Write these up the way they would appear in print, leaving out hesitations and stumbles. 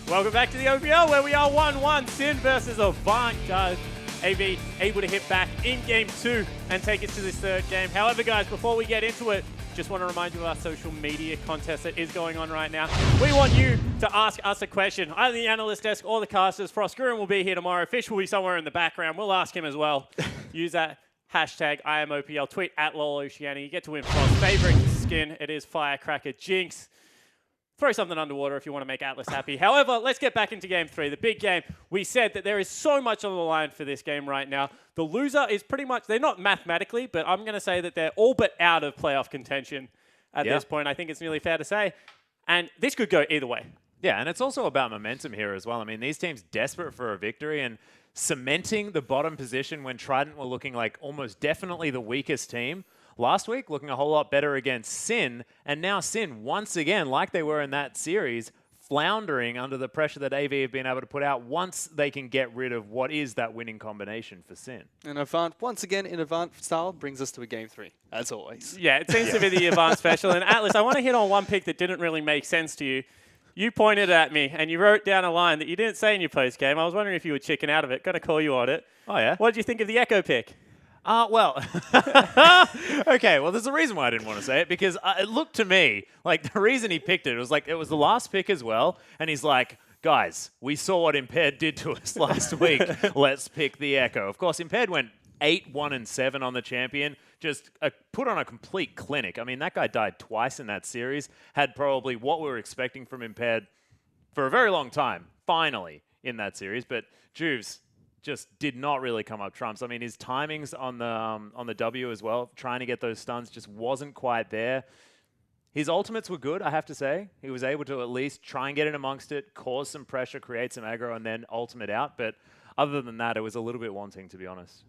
Welcome back to the OPL where we are 1-1. Sin versus Avant. AV able to hit back in game 2 and take us to this third game. However, guys, before we get into it, just want to remind you of our social media contest that is going on right now. We want you to ask us a question, either the analyst desk or the casters. Frostgurun will be here tomorrow. Fish will be somewhere in the background. We'll ask him as well. Use that hashtag IamOPL. Tweet at LolOceania. You get to win Frost's favorite skin. It is Firecracker Jinx. Throw something underwater if you want to make Atlas happy. However, let's get back into game 3, the big game. We said that there is so much on the line for this game right now. The loser is pretty much, they're not mathematically, but I'm going to say that they're all but out of playoff contention at this point. I think it's nearly fair to say. And this could go either way. Yeah, and it's also about momentum here as well. I mean, these teams desperate for a victory and cementing the bottom position when Trident were looking like almost definitely the weakest team. Last week, looking a whole lot better against Sin, and now Sin, once again, like they were in that series, floundering under the pressure that AV have been able to put out once they can get rid of what is that winning combination for Sin. And Avant, once again, in Avant style, brings us to a game 3, as always. Yeah, it seems to be the Avant special. And Atlas, I want to hit on one pick that didn't really make sense to you. You pointed at me, and you wrote down a line that you didn't say in your post-game. I was wondering if you were chicken out of it. Got to call you on it. Oh, yeah? What did you think of the Echo pick? Well, okay, well, there's a reason why I didn't want to say it, because it looked to me like the reason he picked it was like it was the last pick as well, and he's like, guys, we saw what Impaired did to us last week. Let's pick the Echo. Of course, Impaired went 8-1-7 on the champion, just put on a complete clinic. I mean, that guy died twice in that series, had probably what we were expecting from Impaired for a very long time, finally, in that series, but Juves just did not really come up trumps. I mean, his timings on the W as well, trying to get those stuns, just wasn't quite there. His ultimates were good, I have to say. He was able to at least try and get in amongst it, cause some pressure, create some aggro, and then ultimate out. But other than that, it was a little bit wanting, to be honest.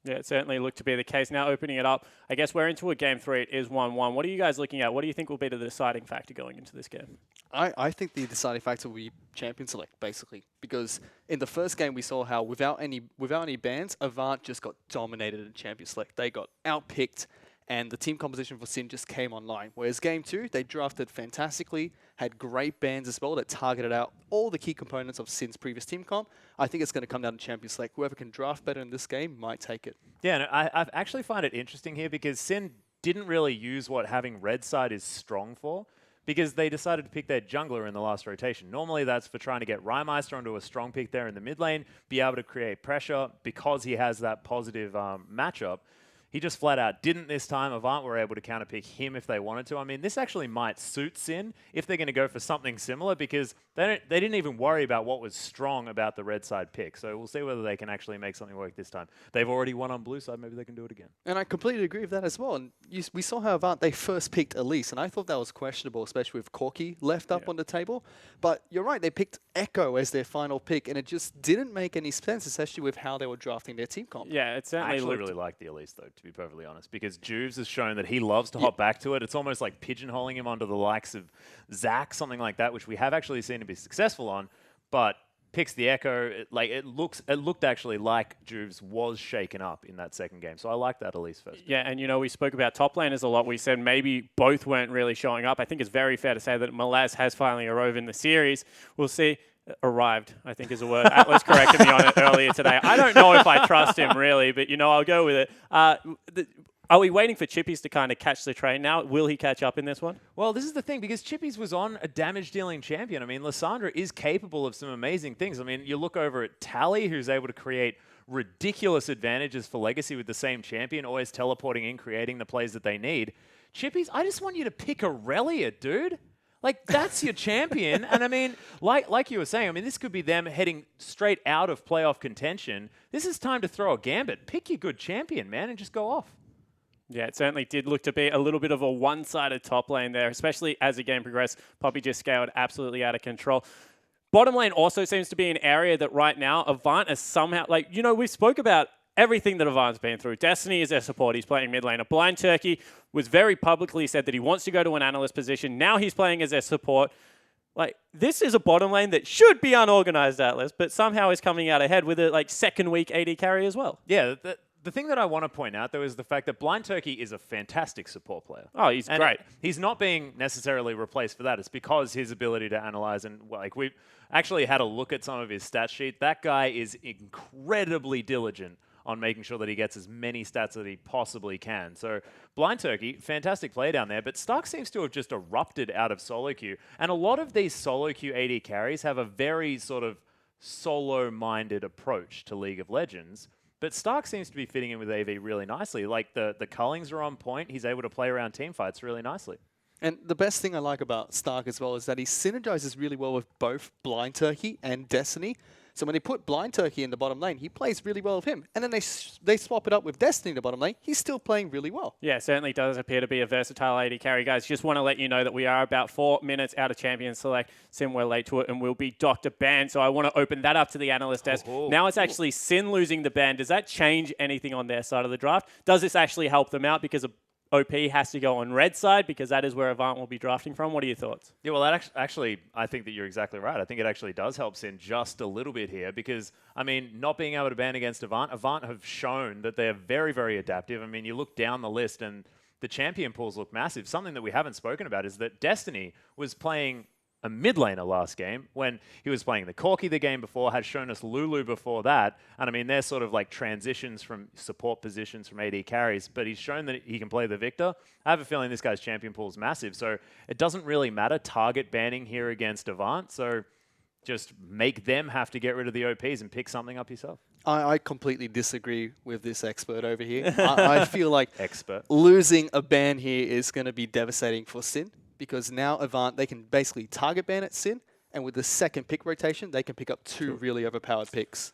Yeah, it certainly looked to be the case. Now opening it up, I guess we're into a game 3. It is 1-1. What are you guys looking at? What do you think will be the deciding factor going into this game? I think the deciding factor will be champion select, basically, because in the first game we saw how without any bans, Avant just got dominated in champion select. They got outpicked, and the team composition for Sin just came online. Whereas game 2, they drafted fantastically, had great bans as well that targeted out all the key components of Sin's previous team comp. I think it's going to come down to champion select. Whoever can draft better in this game might take it. Yeah, and I actually find it interesting here because Sin didn't really use what having red side is strong for, because they decided to pick their jungler in the last rotation. Normally that's for trying to get Rymeister onto a strong pick there in the mid lane, be able to create pressure because he has that positive matchup. He just flat out didn't this time. Avant were able to counterpick him if they wanted to. I mean, this actually might suit Sin if they're going to go for something similar, because they didn't even worry about what was strong about the red side pick. So we'll see whether they can actually make something work this time. They've already won on blue side. Maybe they can do it again. And I completely agree with that as well. And we saw how Avant, they first picked Elise, and I thought that was questionable, especially with Corki left up on the table. But you're right, they picked Echo as their final pick, and it just didn't make any sense, especially with how they were drafting their team comp. Yeah, it certainly I actually really like the Elise, though, to be perfectly honest, because Juves has shown that he loves to hop back to it. It's almost like pigeonholing him onto the likes of Zach, something like that, which we have actually seen him be successful on, but picks the Echo. It looked actually like Juves was shaken up in that second game. So I like that Elise first. Yeah, and you know, we spoke about top laners a lot. We said maybe both weren't really showing up. I think it's very fair to say that Malaz has finally arrived in the series. We'll see. Arrived, I think is a word. Atlas corrected me on it earlier today. I don't know if I trust him really, but you know, I'll go with it. Are we waiting for Chippies to kind of catch the train now? Will he catch up in this one? Well, this is the thing, because Chippies was on a damage-dealing champion. I mean, Lissandra is capable of some amazing things. I mean, you look over at Tally, who's able to create ridiculous advantages for Legacy with the same champion, always teleporting in, creating the plays that they need. Chippies, I just want you to pick Aurelia, dude. Like, that's your champion. And I mean, like you were saying, I mean, this could be them heading straight out of playoff contention. This is time to throw a gambit. Pick your good champion, man, and just go off. Yeah, it certainly did look to be a little bit of a one-sided top lane there, especially as the game progressed. Poppy just scaled absolutely out of control. Bottom lane also seems to be an area that right now Avant is somehow, like, you know, we spoke about everything that Avant's been through. Destiny is their support. He's playing mid lane. A Blind Turkey was very publicly said that he wants to go to an analyst position. Now he's playing as their support. Like, this is a bottom lane that should be unorganized, Atlas, but somehow is coming out ahead with a, like, second week AD carry as well. Yeah, the thing that I want to point out, though, is the fact that Blind Turkey is a fantastic support player. Oh, he's And great. He's not being necessarily replaced for that. It's because his ability to analyze and we've actually had a look at some of his stat sheet. That guy is incredibly diligent on making sure that he gets as many stats that he possibly can. So Blind Turkey, fantastic play down there, but Stark seems to have just erupted out of solo queue. And a lot of these solo queue AD carries have a very sort of solo-minded approach to League of Legends. But Stark seems to be fitting in with AV really nicely. Like the cullings are on point. He's able to play around team fights really nicely. And the best thing I like about Stark as well is that he synergizes really well with both Blind Turkey and Destiny. So when they put Blind Turkey in the bottom lane, he plays really well with him. And then they swap it up with Destiny in the bottom lane. He's still playing really well. Yeah, certainly does appear to be a versatile AD carry. Guys, just want to let you know that we are about 4 minutes out of Champion Select. Sin, we're late to it, and we'll be Dr. Ban. So I want to open that up to the analyst desk. Now it's actually Sin losing the ban. Does that change anything on their side of the draft? Does this actually help them out because OP has to go on red side because that is where Avant will be drafting from? What are your thoughts? Yeah, well, that actually, I think that you're exactly right. I think it actually does help Sin just a little bit here because, I mean, not being able to ban against Avant have shown that they're very, very adaptive. I mean, you look down the list and the champion pools look massive. Something that we haven't spoken about is that Destiny was playing a mid laner last game when he was playing the Corki the game before, had shown us Lulu before that. And I mean, they're sort of like transitions from support positions from AD carries, but he's shown that he can play the Victor. I have a feeling this guy's champion pool is massive. So it doesn't really matter target banning here against Avant. So just make them have to get rid of the OPs and pick something up yourself. I completely disagree with this expert over here. I feel like Expert. losing a ban here is going to be devastating for Sin. Because now Avant, they can basically target ban at Sin, and with the second pick rotation, they can pick up two really overpowered picks.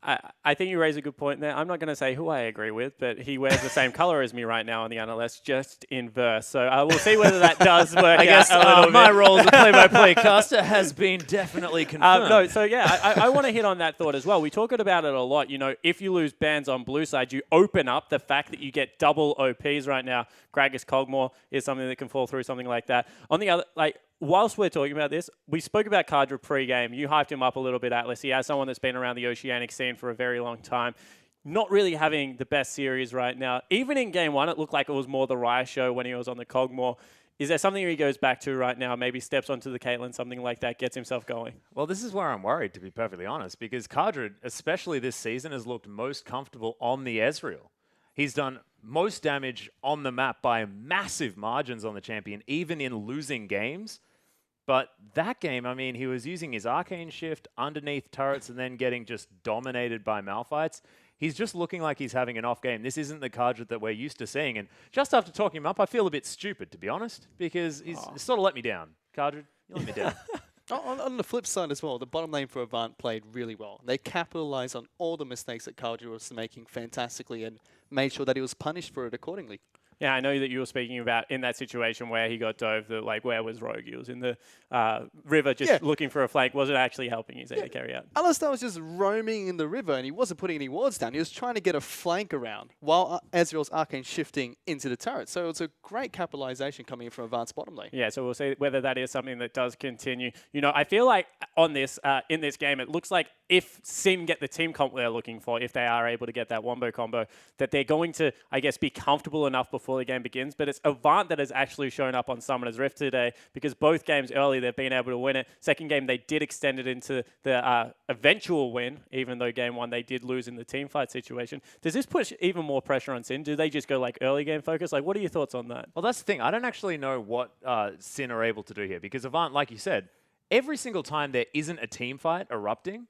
I think you raise a good point there. I'm not going to say who I agree with, but he wears the same color as me right now on the analyst, just in verse. So we'll see whether that does work I guess out a little my bit. role as a play-by-play caster has been definitely confirmed. No, so yeah, I want to hit on that thought as well. We talk about it a lot. You know, if you lose bans on blue side, you open up the fact that you get double OPs right now. Gragas Cogmore is something that can fall through, something like that. On the other, like, whilst we're talking about this, we spoke about Kadra pre-game. You hyped him up a little bit, Atlas. He has someone that's been around the Oceanic scene for a very long time. Not really having the best series right now. Even in game one, it looked like it was more the Raya show when he was on the Cogmore. Is there something he goes back to right now? Maybe steps onto the Caitlyn, something like that, gets himself going? Well, this is where I'm worried, to be perfectly honest, because Kadra, especially this season, has looked most comfortable on the Ezreal. He's done most damage on the map by massive margins on the champion, even in losing games. But that game, I mean, he was using his Arcane Shift underneath turrets and then getting just dominated by Malphites. He's just looking like he's having an off game. This isn't the Kadra that we're used to seeing. And just after talking him up, I feel a bit stupid, to be honest, because he's sort of let me down. Kadra, you let me down. On the flip side as well, the bottom lane for Avant played really well. They capitalized on all the mistakes that Kadra was making fantastically and made sure that he was punished for it accordingly. Yeah, I know that you were speaking about in that situation where he got dove, like where was Rogue? He was in the river just looking for a flank. Wasn't actually helping his AD carry out. Alistar was just roaming in the river and he wasn't putting any wards down. He was trying to get a flank around while Ezreal's Arcane shifting into the turret. So it's a great capitalization coming in from Avant's bottom lane. Yeah, so we'll see whether that is something that does continue. You know, I feel like on this, in this game, it looks like if Sin get the team comp they're looking for, if they are able to get that wombo combo, that they're going to, I guess, be comfortable enough before the game begins. But it's Avant that has actually shown up on Summoner's Rift today because both games early they've been able to win it. Second game they did extend it into the eventual win, even though game one they did lose in the team fight situation. Does this push even more pressure on Sin? Do they just go like early game focus? Like, what are your thoughts on that? Well, that's the thing. I don't actually know what Sin are able to do here because Avant, like you said, every single time there isn't a team fight erupting,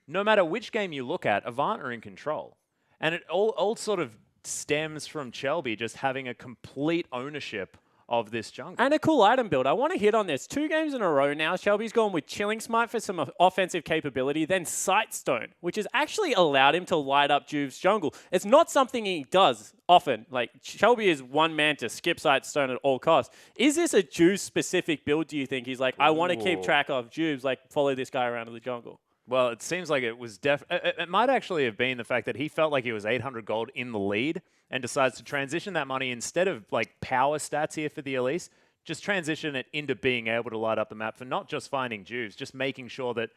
no matter which game you look at, Avant are in control. And it all sort of stems from Chelby just having a complete ownership of this jungle. And a cool item build. I want to hit on this. 2 games in a row now. Shelby's gone with Chilling Smite for some offensive capability, then Sightstone, which has actually allowed him to light up Juve's jungle. It's not something he does often. Like, Shelby is one man to skip Sightstone at all costs. Is this a Juve-specific build, do you think? He's like, I want to keep track of Juve's, like, follow this guy around to the jungle. Well, it seems like it was it might actually have been the fact that he felt like he was 800 gold in the lead and decides to transition that money instead of like power stats here for the Elise, just transition it into being able to light up the map for not just finding Juves, just making sure that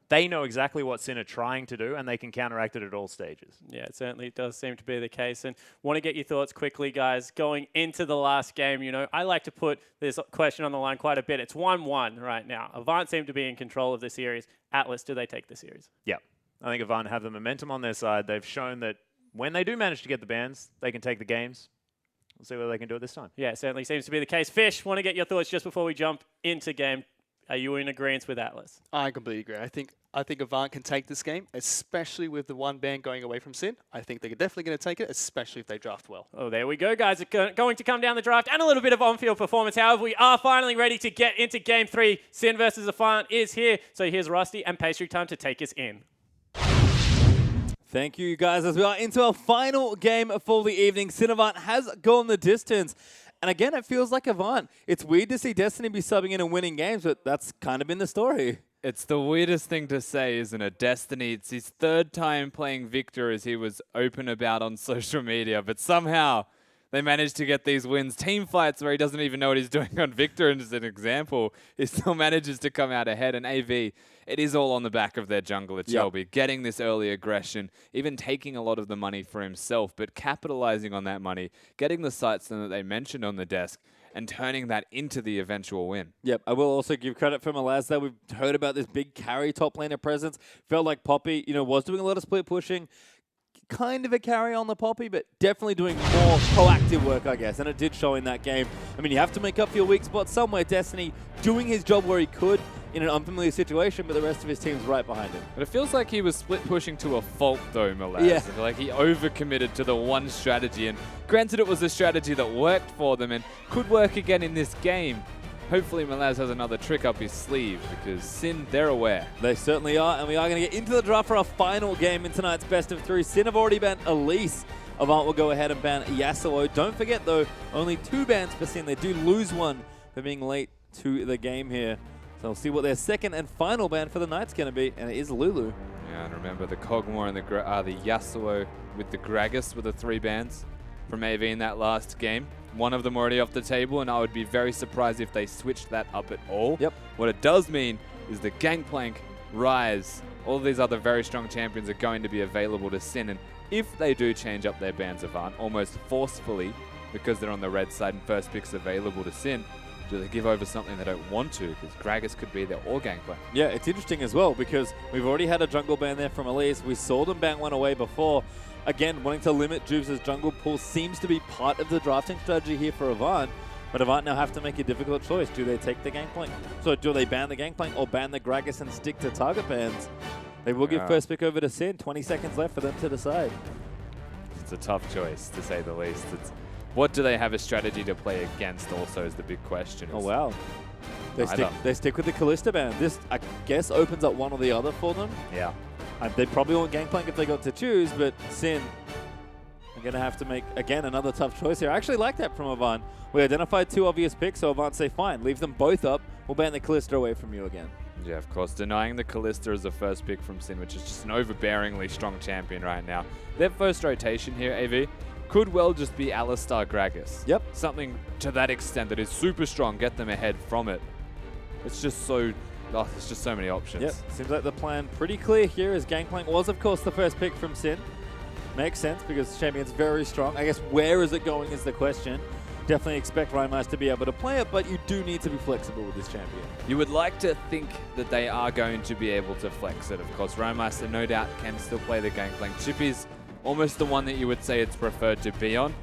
they know exactly what Sin are trying to do, and they can counteract it at all stages. Yeah, it certainly does seem to be the case. And want to get your thoughts quickly, guys. Going into the last game, you know, I like to put this question on the line quite a bit. It's 1-1 right now. Avant seem to be in control of the series. Atlas, do they take the series? Yeah. I think Avant have the momentum on their side. They've shown that when they do manage to get the bans, they can take the games. We'll see whether they can do it this time. Yeah, it certainly seems to be the case. Fish, want to get your thoughts just before we jump into game. Are you in agreement with Atlas? I completely agree. I think Avant can take this game, especially with the one ban going away from Sin. I think they're definitely going to take it, especially if they draft well. Oh, there we go, guys. It's going to come down the draft and a little bit of on-field performance. However, we are finally ready to get into Game 3. Sin versus Avant is here. So here's Rusty and Pastry Time to take us in. Thank you, guys, as we are into our final game for the evening. Sin Avant has gone the distance. And again, it feels like Avant. It's weird to see Destiny be subbing in and winning games, but that's kind of been the story. It's the weirdest thing to say, isn't it? Destiny, it's his third time playing Victor, as he was open about on social media, but somehow they managed to get these wins. Team fights where he doesn't even know what he's doing on Victor, and as an example, he still manages to come out ahead. And AV, it is all on the back of their jungler, Chelby, getting this early aggression, even taking a lot of the money for himself, but capitalizing on that money, getting the sights that they mentioned on the desk, and turning that into the eventual win. Yep, I will also give credit for Malaz there. We've heard about this big carry top laner presence. Felt like Poppy, was doing a lot of split pushing. Kind of a carry on the Poppy, but definitely doing more proactive work, I guess. And it did show in that game. I mean, you have to make up for your weak spots somewhere. Destiny doing his job where he could in an unfamiliar situation, but the rest of his team's right behind him. But it feels like he was split pushing to a fault, though, Malaz. Yeah. I feel like he overcommitted to the one strategy. And granted, it was a strategy that worked for them and could work again in this game. Hopefully, Malaz has another trick up his sleeve, because Sin, they're aware. They certainly are, and we are going to get into the draft for our final game in tonight's best of 3. Sin have already banned Elise. Avant will go ahead and ban Yasuo. Don't forget, though, only 2 bans for Sin. They do lose one for being late to the game here. So we'll see what their second and final ban for the night's going to be, and it is Lulu. Yeah, and remember the Kog'Maw and the Yasuo with the Gragas were the 3 bans from AV in that last game. One of them already off the table, and I would be very surprised if they switched that up at all. Yep. What it does mean is the Gangplank, Rise, all of these other very strong champions are going to be available to Sin, and if they do change up their bans Avant almost forcefully because they're on the red side and first picks available to Sin, do they give over something they don't want to? Because Gragas could be there or Gangplank. Yeah, it's interesting as well because we've already had a jungle ban there from Elise. We saw them ban one away before. Again, wanting to limit Jubes' jungle pool seems to be part of the drafting strategy here for Avant. But Avant now have to make a difficult choice. Do they take the Gangplank? So do they ban the Gangplank or ban the Gragas and stick to target bans? They will give first pick over to Sin. 20 seconds left for them to decide. It's a tough choice, to say the least. What do they have a strategy to play against also is the big question. Oh, wow. They stick with the Kalista ban. This, I guess, opens up one or the other for them. Yeah. They probably want Gangplank if they got to choose, but Sin are going to have to make, again, another tough choice here. I actually like that from Avant. We identified 2 obvious picks, so Avant say, fine, leave them both up. We'll ban the Kalista away from you again. Yeah, of course. Denying the Kalista as the first pick from Sin, which is just an overbearingly strong champion right now. Their first rotation here, AV, could well just be Alistar Gragas. Yep. Something to that extent that is super strong, get them ahead from it. It's just so... Oh, there's just so many options. Yep, seems like the plan pretty clear here as Gangplank was, of course, the first pick from Sin. Makes sense because the champion's very strong. I guess where is it going is the question. Definitely expect Rhymice to be able to play it, but you do need to be flexible with this champion. You would like to think that they are going to be able to flex it, of course. Rhymice, no doubt, can still play the Gangplank. Chippy's almost the one that you would say it's preferred to be on.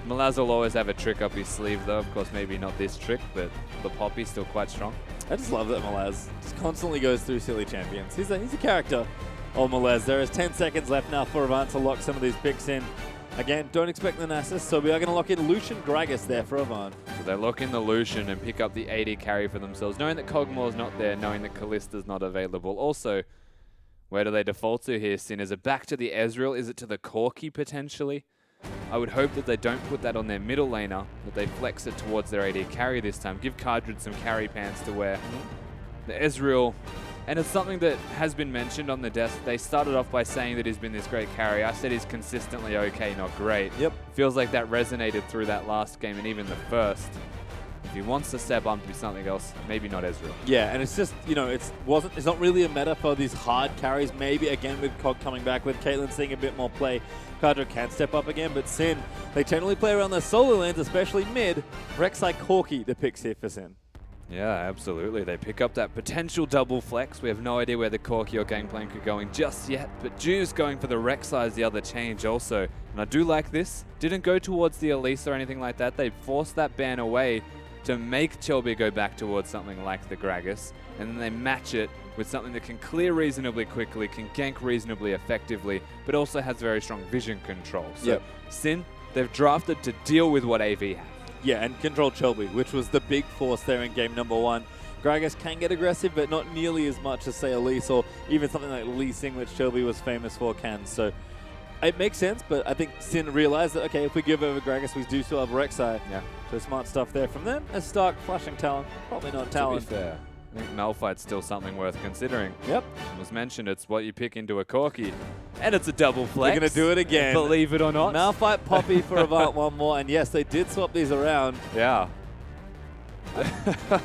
Malaz will always have a trick up his sleeve, though. Of course, maybe not this trick, but the Poppy's still quite strong. I just love that Malaz just constantly goes through silly champions. He's a character. Oh, Malaz. There is 10 seconds left now for Avant to lock some of these picks in. Again, don't expect the Nasus, so we are going to lock in Lucian Gragas there for Avant. So they lock in the Lucian and pick up the AD carry for themselves, knowing that Kog'Maw's not there, knowing that Kalista's not available. Also, where do they default to here, Sin? Is it back to the Ezreal? Is it to the Corki, potentially? I would hope that they don't put that on their middle laner, that they flex it towards their AD carry this time. Give Cardred some carry pants to wear. The Ezreal, and it's something that has been mentioned on the desk. They started off by saying that he's been this great carry. I said he's consistently okay, not great. Yep. Feels like that resonated through that last game and even the first. he wants to step up to be something else, maybe not Ezreal. Yeah, and it's just, you know, it's not really a meta for these hard carries. Maybe, again, with Cog coming back, with Caitlyn seeing a bit more play, Kadra can step up again, but Sin, they generally play around their solo lanes, especially mid. Rek'Sai Corki the picks here for Sin. Yeah, absolutely. They pick up that potential double flex. We have no idea where the Corki or Gangplank are going just yet, but Ju's going for the Rek'Sai as the other change also. And I do like this. Didn't go towards the Elise or anything like that. They forced that ban away to make Chelby go back towards something like the Gragas, and then they match it with something that can clear reasonably quickly, can gank reasonably effectively, but also has very strong vision control. So Sin, they've drafted to deal with what AV has. Yeah, and control Chelby, which was the big force there in game number 1. Gragas can get aggressive, but not nearly as much as, say, Elise or even something like Lee Sin, which Chelby was famous for, can. So it makes sense, but I think Sin realized that, okay, if we give over Gragas, we do still have Rek'Sai. Yeah. So smart stuff there from them. As Stark flashing Talon, probably not Talon. To be fair, I think Malphite's still something worth considering. Yep. It was mentioned, it's what you pick into a Corki. And it's a double flex. They're going to do it again. Believe it or not. Malphite Poppy for Avant one more, and yes, they did swap these around. Yeah.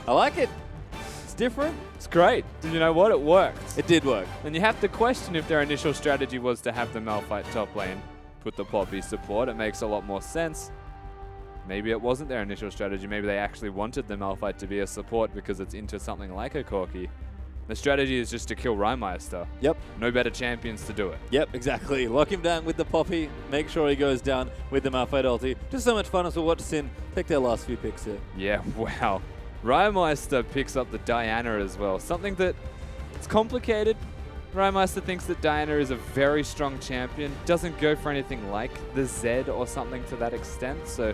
I like it. It's different. It's great. Did you know what? It worked. It did work. And you have to question if their initial strategy was to have the Malphite top lane put the Poppy support. It makes a lot more sense. Maybe it wasn't their initial strategy. Maybe they actually wanted the Malphite to be a support because it's into something like a Corki. The strategy is just to kill Rhymeister. Yep. No better champions to do it. Yep, exactly. Lock him down with the Poppy. Make sure he goes down with the Malphite ulti. Just so much fun as we watch Sin take their last few picks here. Yeah, wow. Rhymeister picks up the Diana as well. Something that it's complicated. Rhymeister thinks that Diana is a very strong champion. Doesn't go for anything like the Zed or something to that extent. So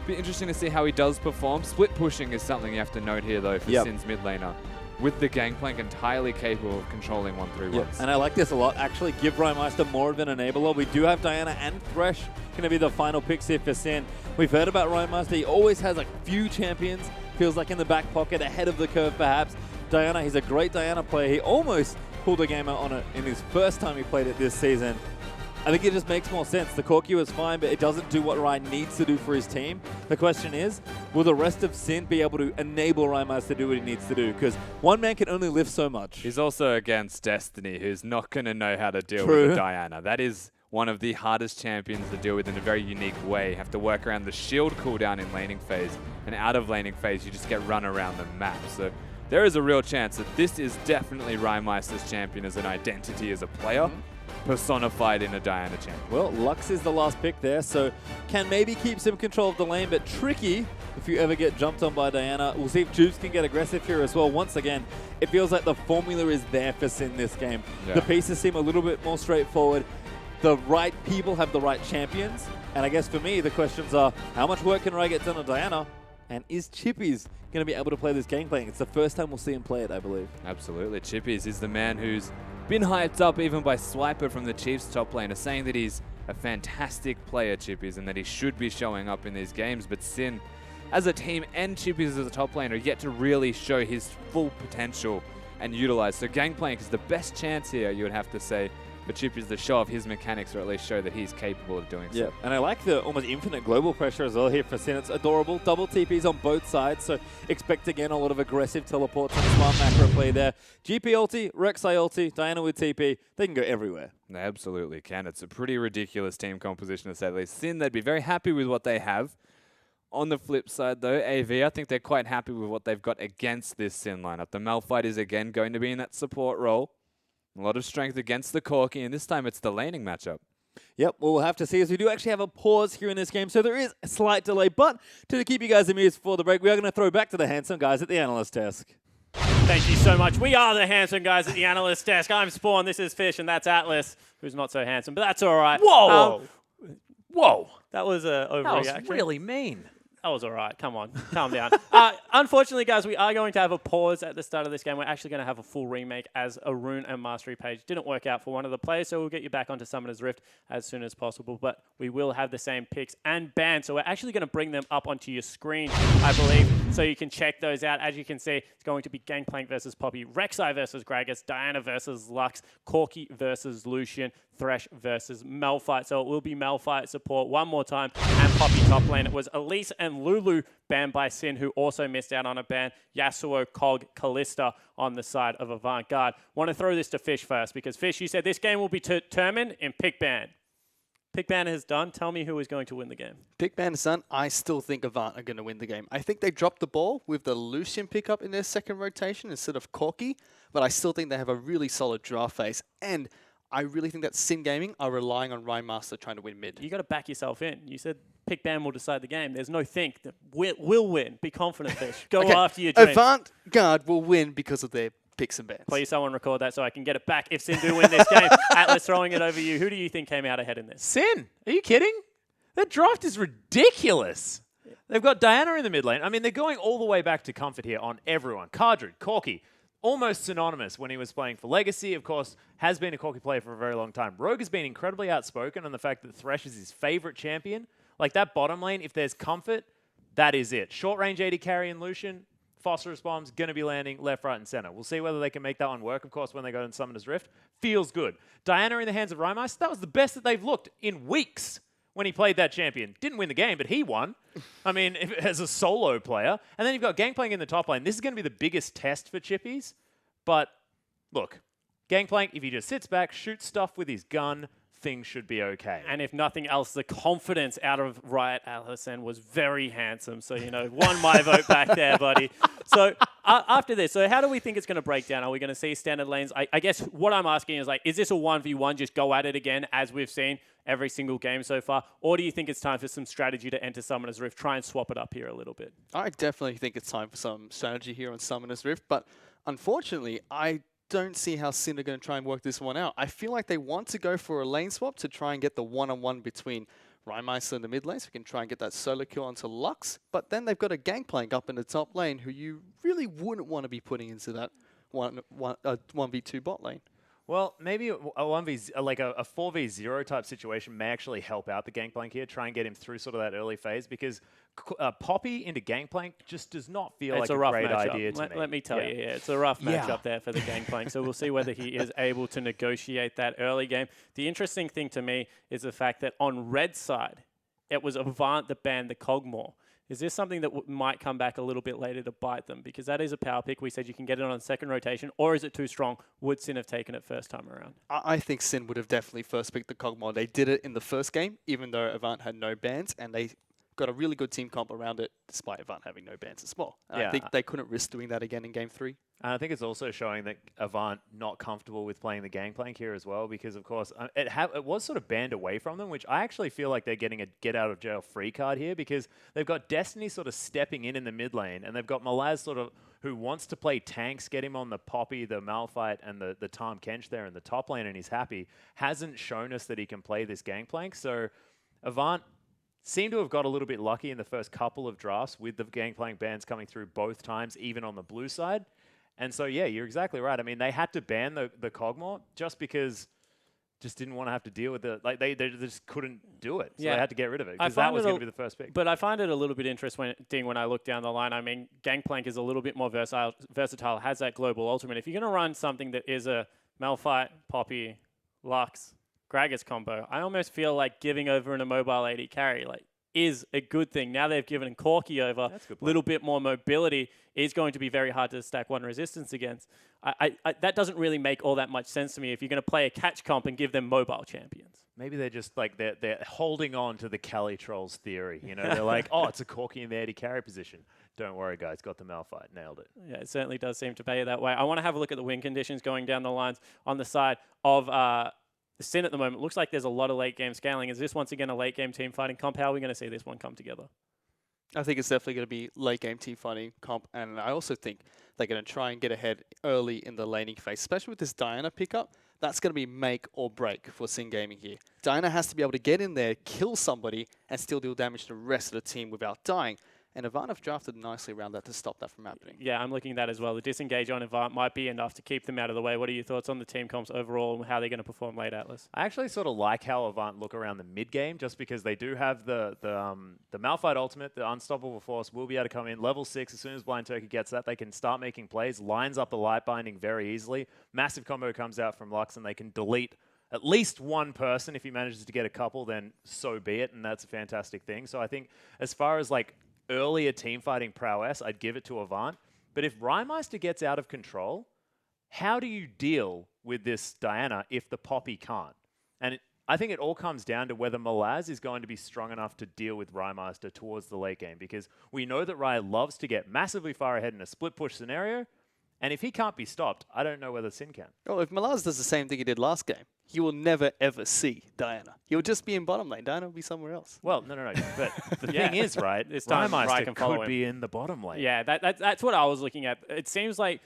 be interesting to see how he does perform. Split pushing is something you have to note here, though, for Sin's mid laner. With the Gangplank entirely capable of controlling 1-3-1s. Yep. And I like this a lot. Actually, give Rhymeister more of an enabler. We do have Diana and Thresh going to be the final picks here for Sin. We've heard about Rhymeister. He always has a few champions. Feels like in the back pocket, ahead of the curve perhaps. Diana, he's a great Diana player. He almost pulled a game out on it in his first time he played it this season. I think it just makes more sense. The Corki was fine, but it doesn't do what Ryan needs to do for his team. The question is, will the rest of Sin be able to enable Rhymeister to do what he needs to do? Because one man can only lift so much. He's also against Destiny, who's not going to know how to deal with the Diana. That is one of the hardest champions to deal with in a very unique way. You have to work around the shield cooldown in laning phase, and out of laning phase, you just get run around the map. So there is a real chance that this is definitely Rhymeister's champion as an identity as a player. Personified in a Diana champion. Well, Lux is the last pick there, so can maybe keep some control of the lane, but tricky if you ever get jumped on by Diana. We'll see if Juice can get aggressive here as well. Once again, it feels like the formula is there for Sin this game. Yeah. The pieces seem a little bit more straightforward. The right people have the right champions, and I guess for me, the questions are, how much work can Rai get done on Diana? And is Chippies going to be able to play this Gangplank? It's the first time we'll see him play it, I believe. Absolutely. Chippies is the man who's been hyped up even by Swiper from the Chiefs top laner, saying that he's a fantastic player, Chippies, and that he should be showing up in these games. But Sin, as a team, and Chippies as a top laner, are yet to really show his full potential and utilize. So Gangplank is the best chance here, you would have to say, for Chippies to show off his mechanics, or at least show that he's capable of doing so. And I like the almost infinite global pressure as well here for Sin. It's adorable. Double TPs on both sides, so expect again a lot of aggressive teleports and smart macro play there. GP ulti, Rek'Sai ulti, Diana with TP. They can go everywhere. They absolutely can. It's a pretty ridiculous team composition to say the least. Sin, they'd be very happy with what they have. On the flip side, though, AV, I think they're quite happy with what they've got against this Sin lineup. The Malphite is again going to be in that support role. A lot of strength against the Corki, and this time it's the laning matchup. Yep, we'll have to see as we do actually have a pause here in this game, so there is a slight delay, but to keep you guys amused before the break, we are going to throw back to the handsome guys at the analyst desk. Thank you so much. We are the handsome guys at the analyst desk. I'm Spawn, this is Fish, and that's Atlas, who's not so handsome, but that's all right. Whoa! Whoa! That was an overreaction. That was really mean. That was all right. Come on. Calm down. Unfortunately, guys, we are going to have a pause at the start of this game. We're actually going to have a full remake as a Rune and Mastery page didn't work out for one of the players, so we'll get you back onto Summoner's Rift as soon as possible. But we will have the same picks and bans, so we're actually going to bring them up onto your screen, I believe, so you can check those out. As you can see, it's going to be Gangplank versus Poppy, Rek'Sai versus Gragas, Diana versus Lux, Corki versus Lucian, Thresh versus Malphite. So it will be Malphite support one more time and Poppy top lane. It was Elise and Lulu banned by Sin, who also missed out on a ban. Yasuo, Kog, Kalista on the side of Avant-Garde. Want to throw this to Fish first, because Fish, you said this game will be determined in pick ban. Pick ban is done. Tell me who is going to win the game. Pick ban is done. I still think Avant are going to win the game. I think they dropped the ball with the Lucian pickup in their second rotation instead of Corki, but I still think they have a really solid draft phase. And I really think that Sin Gaming are relying on Rhinemaster trying to win mid. You got to back yourself in. You said pick ban will decide the game. There's no think. That we'll win. Be confident, Fish. Go Okay, after your dreams. Avant-Garde will win because of their picks and bans. Please someone record that so I can get it back if Sin do win this game. Atlas, throwing it over you. Who do you think came out ahead in this? Sin, are you kidding? That draft is ridiculous. They've got Diana in the mid lane. I mean, they're going all the way back to comfort here on everyone. Cardred, Corki, almost synonymous when he was playing for Legacy. Of course, has been a Corki player for a very long time. Rogue has been incredibly outspoken on the fact that Thresh is his favorite champion. Like that bottom lane, if there's comfort, that is it. Short range AD carry and Lucian, phosphorus bombs, going to be landing left, right, and center. We'll see whether they can make that one work, of course, when they go in Summoner's Rift. Feels good. Diana in the hands of Rhinemaster, that was the best that they've looked in weeks when he played that champion. Didn't win the game, but he won. I mean, as a solo player. And then you've got Gangplank in the top lane. This is going to be the biggest test for Chippies. But, look, Gangplank, if he just sits back, shoots stuff with his gun, things should be okay. And if nothing else, the confidence out of Riot Allison was very handsome. So, won my vote back there, buddy. So, after this, so how do we think it's going to break down? Are we going to see standard lanes? I guess what I'm asking is, is this a 1v1, just go at it again, as we've seen every single game so far? Or do you think it's time for some strategy to enter Summoner's Rift, try and swap it up here a little bit? I definitely think it's time for some strategy here on Summoner's Rift, but unfortunately, I don't see how Sin are going to try and work this one out. I feel like they want to go for a lane swap to try and get the one-on-one between Rhinemaster in the mid lane, so we can try and get that solo kill onto Lux, but then they've got a Gangplank up in the top lane who you really wouldn't want to be putting into that 1v2 bot lane. Well, maybe a 4v0 type situation may actually help out the Gangplank here, try and get him through sort of that early phase, because Poppy into Gangplank just does not feel like a great idea to me. Let me tell you, it's a rough matchup there for the Gangplank, so we'll see whether he is able to negotiate that early game. The interesting thing to me is the fact that on red side, it was Avant that banned the Cogmore. Is this something that might come back a little bit later to bite them? Because that is a power pick. We said you can get it on second rotation. Or is it too strong? Would Sin have taken it first time around? I think Sin would have definitely first picked the Cogmore. They did it in the first game, even though Avant had no bans, and they got a really good team comp around it, despite Avant having no bans as well. And I think they couldn't risk doing that again in Game 3. And I think it's also showing that Avant not comfortable with playing the Gangplank here as well, because, of course, it was sort of banned away from them, which I actually feel like they're getting a get-out-of-jail-free card here, because they've got Destiny sort of stepping in the mid lane, and they've got Malaz sort of who wants to play tanks, get him on the Poppy, the Malphite, and the Tahm Kench there in the top lane, and he's happy. Hasn't shown us that he can play this Gangplank, so Avant seemed to have got a little bit lucky in the first couple of drafts with the Gangplank bans coming through both times, even on the blue side. And so, yeah, you're exactly right. I mean, they had to ban the Cogmore just because just didn't want to have to deal with it. Like, they just couldn't do it. So they had to get rid of it because that was going to be the first pick. But I find it a little bit interesting when I look down the line. I mean, Gangplank is a little bit more versatile, has that global ultimate. If you're going to run something that is a Malphite, Poppy, Lux, Gragas combo, I almost feel like giving over an immobile AD carry is a good thing. Now they've given Corki over, a little bit more mobility, is going to be very hard to stack one resistance against. That doesn't really make all that much sense to me if you're going to play a catch comp and give them mobile champions. Maybe they're just like, they're holding on to the Cali Trolls theory. They're like, oh, it's a Corki in the AD carry position. Don't worry, guys. Got the Malphite. Nailed it. Yeah, it certainly does seem to pay that way. I want to have a look at the win conditions going down the lines on the side of Sin at the moment. Looks like there's a lot of late game scaling. Is this once again a late game team fighting comp? How are we going to see this one come together? I think it's definitely going to be late game team fighting comp, and I also think they're going to try and get ahead early in the laning phase, especially with this Diana pickup. That's going to be make or break for Sin Gaming here. Diana has to be able to get in there, kill somebody, and still deal damage to the rest of the team without dying. And Avant have drafted nicely around that to stop that from happening. Yeah, I'm looking at that as well. The disengage on Avant might be enough to keep them out of the way. What are your thoughts on the team comps overall and how they're going to perform late, Atlas? I actually sort of like how Avant look around the mid game, just because they do have the Malphite ultimate, the unstoppable force will be able to come in level 6 as soon as Blind Turkey gets that. They can start making plays, lines up the light binding very easily. Massive combo comes out from Lux, and they can delete at least one person. If he manages to get a couple, then so be it, and that's a fantastic thing. So I think as far as like earlier team fighting prowess, I'd give it to Avant. But if Rymeister gets out of control, how do you deal with this Diana if the Poppy can't? And I think it all comes down to whether Malaz is going to be strong enough to deal with Rymeister towards the late game, because we know that Rye loves to get massively far ahead in a split push scenario, and if he can't be stopped, I don't know whether Sin can. Well, if Malaz does the same thing he did last game, he will never, ever see Diana. He'll just be in bottom lane. Diana will be somewhere else. Well, no. But the thing is, right, This time Rye Rymeister can follow could him. be in the bottom lane. Yeah, that's what I was looking at. It seems like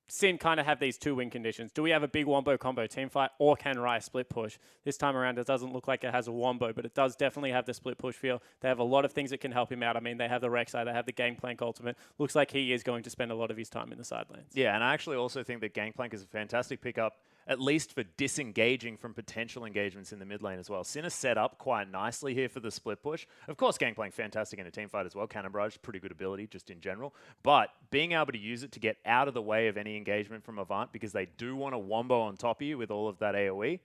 Sin kind of have these two win conditions. Do we have a big wombo combo team fight, or can Rye split push? This time around, it doesn't look like it has a wombo, but it does definitely have the split push feel. They have a lot of things that can help him out. I mean, they have the Rek'Sai, they have the Gangplank ultimate. Looks like he is going to spend a lot of his time in the side lanes. Yeah, and I actually also think that Gangplank is a fantastic pickup, at least for disengaging from potential engagements in the mid lane as well. Sin is set up quite nicely here for the split push. Of course, Gangplank, fantastic in a team fight as well. Cannon Barrage, pretty good ability just in general. But being able to use it to get out of the way of any engagement from Avant, because they do want a wombo on top of you with all of that AoE,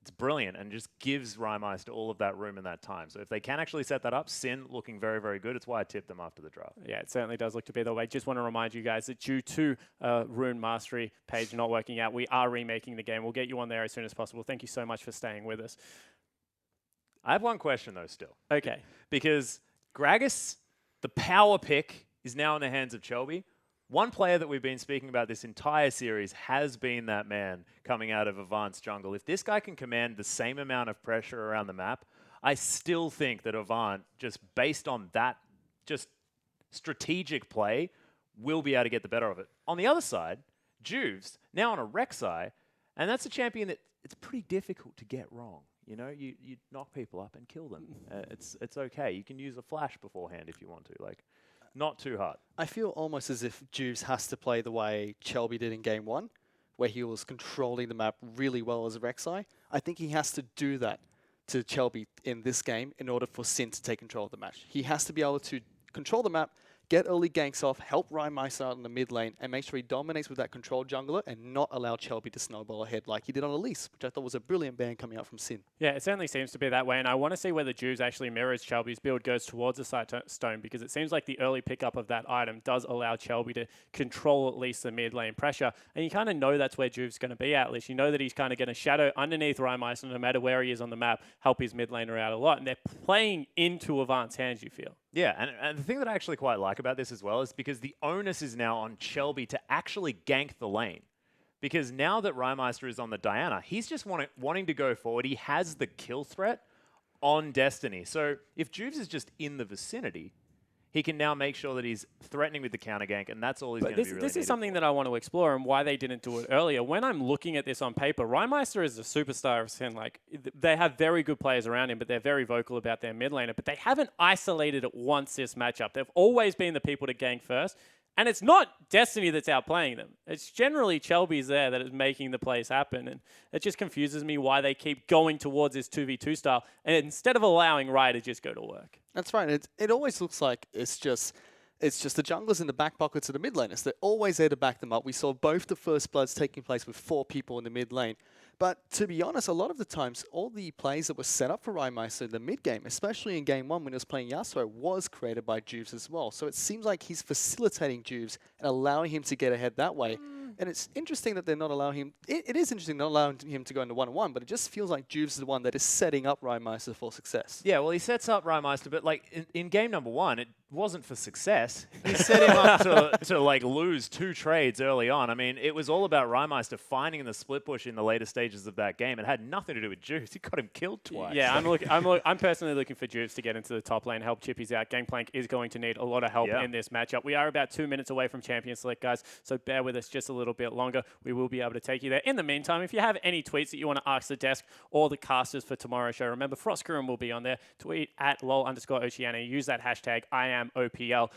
it's brilliant and just gives Rymeister all of that room and that time. So if they can actually set that up, Sin looking very, very good. It's why I tipped them after the draft. Yeah, it certainly does look to be that way. Just want to remind you guys that due to Rune Mastery page not working out, we are remaking the game. We'll get you on there as soon as possible. Thank you so much for staying with us. I have one question, though, still. Okay. Because Gragas, the power pick, is now in the hands of Chelby. One player that we've been speaking about this entire series has been that man coming out of Avant's jungle. If this guy can command the same amount of pressure around the map, I still think that Avant, just based on that just strategic play, will be able to get the better of it. On the other side, Juves, now on a Rek'Sai, and that's a champion that it's pretty difficult to get wrong. You know, you knock people up and kill them. It's okay. You can use a flash beforehand if you want to. Like, not too hard. I feel almost as if Juves has to play the way Chelby did in Game 1, where he was controlling the map really well as a Rek'Sai. I think he has to do that to Chelby in this game in order for Sin to take control of the match. He has to be able to control the map, get early ganks off, help Rymeister out in the mid lane, and make sure he dominates with that controlled jungler and not allow Chelby to snowball ahead like he did on Elise, which I thought was a brilliant ban coming out from Sin. Yeah, it certainly seems to be that way, and I want to see whether Juves actually mirrors Chelby's build, goes towards the side stone, because it seems like the early pickup of that item does allow Chelby to control at least the mid lane pressure, and you kind of know that's where Juves is going to be at least. You know that he's kind of going to shadow underneath Rymeister, no matter where he is on the map, help his mid laner out a lot, and they're playing into Avant's hands, you feel. Yeah, and the thing that I actually quite like about this as well is because the onus is now on Chelby to actually gank the lane. Because now that Rymeister is on the Diana, he's just wanting to go forward. He has the kill threat on Destiny. So if Juves is just in the vicinity, he can now make sure that he's threatening with the counter gank, and that's all he's going to be really This is needed something for. that I want to explore and why they didn't do it earlier. When I'm looking at this on paper, Rymeister is a superstar of Sin. Like, they have very good players around him, but they're very vocal about their mid laner. But they haven't isolated it once this matchup. They've always been the people to gank first. And it's not Destiny that's outplaying them. It's generally Chelby's there that is making the plays happen. And it just confuses me why they keep going towards this 2v2 style and instead of allowing Rye to just go to work. That's right. It always looks like it's just the junglers in the back pockets of the mid laners. They're always there to back them up. We saw both the first bloods taking place with 4 people in the mid lane. But to be honest, a lot of the times, all the plays that were set up for Rymeister in the mid game, especially in Game 1 when he was playing Yasuo, was created by Juves as well. So it seems like he's facilitating Juves and allowing him to get ahead that way. And it's interesting that they're not allowing him. It is interesting not allowing him to go into 1-on-1, but it just feels like Juves is the one that is setting up Rymeister for success. Yeah, well, he sets up Rymeister, but like in game number 1, it wasn't for success. He set him up to like lose 2 trades early on. I mean, it was all about Rymeister finding the split push in the later stages of that game. It had nothing to do with Juves. He got him killed twice. Yeah, I'm personally looking for Juves to get into the top lane, help Chippies out. Gangplank is going to need a lot of help in this matchup. We are about 2 minutes away from Champion Select, guys, so bear with us just a little bit longer. We will be able to take you there. In the meantime, if you have any tweets that you want to ask the desk or the casters for tomorrow's show, remember Frostgrim will be on there. Tweet at @lol_Oceania. Use that hashtag #IamOPL.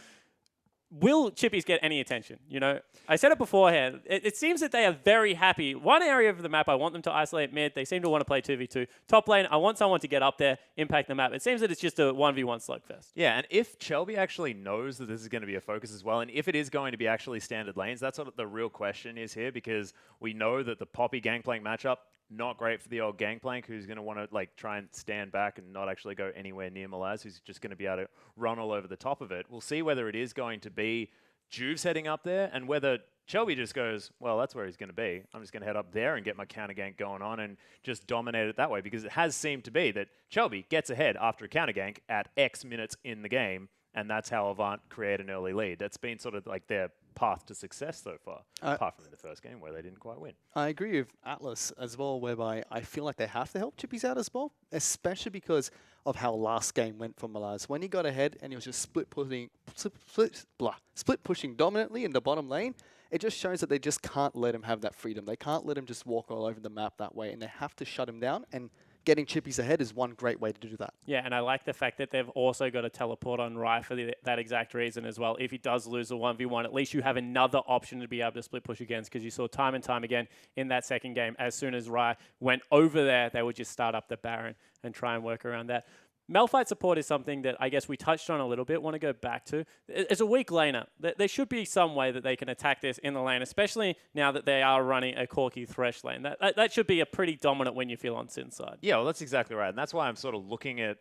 Will Chippies get any attention? You know, I said it beforehand. It seems that they are very happy. One area of the map, I want them to isolate mid. They seem to want to play 2v2. Top lane, I want someone to get up there, impact the map. It seems that it's just a 1v1 slugfest. Yeah, and if Chelby actually knows that this is going to be a focus as well, and if it is going to be actually standard lanes, that's what the real question is here, because we know that the Poppy Gangplank matchup not great for the old Gangplank, who's going to want to like try and stand back and not actually go anywhere near Malaz, who's just going to be able to run all over the top of it. We'll see whether it is going to be Juve's heading up there and whether Shelby just goes, well, that's where he's going to be. I'm just going to head up there and get my counter gank going on and just dominate it that way, because it has seemed to be that Shelby gets ahead after a counter gank at X minutes in the game, and that's how Avant create an early lead. That's been sort of like their path to success so far, apart from in the first game where they didn't quite win. I agree with Atlas as well, whereby I feel like they have to help Chippies out as well, especially because of how last game went for Malaz. When he got ahead and he was just split pushing dominantly in the bottom lane, it just shows that they just can't let him have that freedom. They can't let him just walk all over the map that way, and they have to shut him down, and getting Chippies ahead is one great way to do that. Yeah, and I like the fact that they've also got a teleport on Rye for that exact reason as well. If he does lose a 1v1, at least you have another option to be able to split push against, because you saw time and time again in that second game, as soon as Rye went over there, they would just start up the Baron and try and work around that. Malphite support is something that I guess we touched on a little bit, want to go back to. As a weak laner, there should be some way that they can attack this in the lane, especially now that they are running a Corki Thresh lane. That should be a pretty dominant win you feel on Sin's side. Yeah, well, that's exactly right. And that's why I'm sort of looking at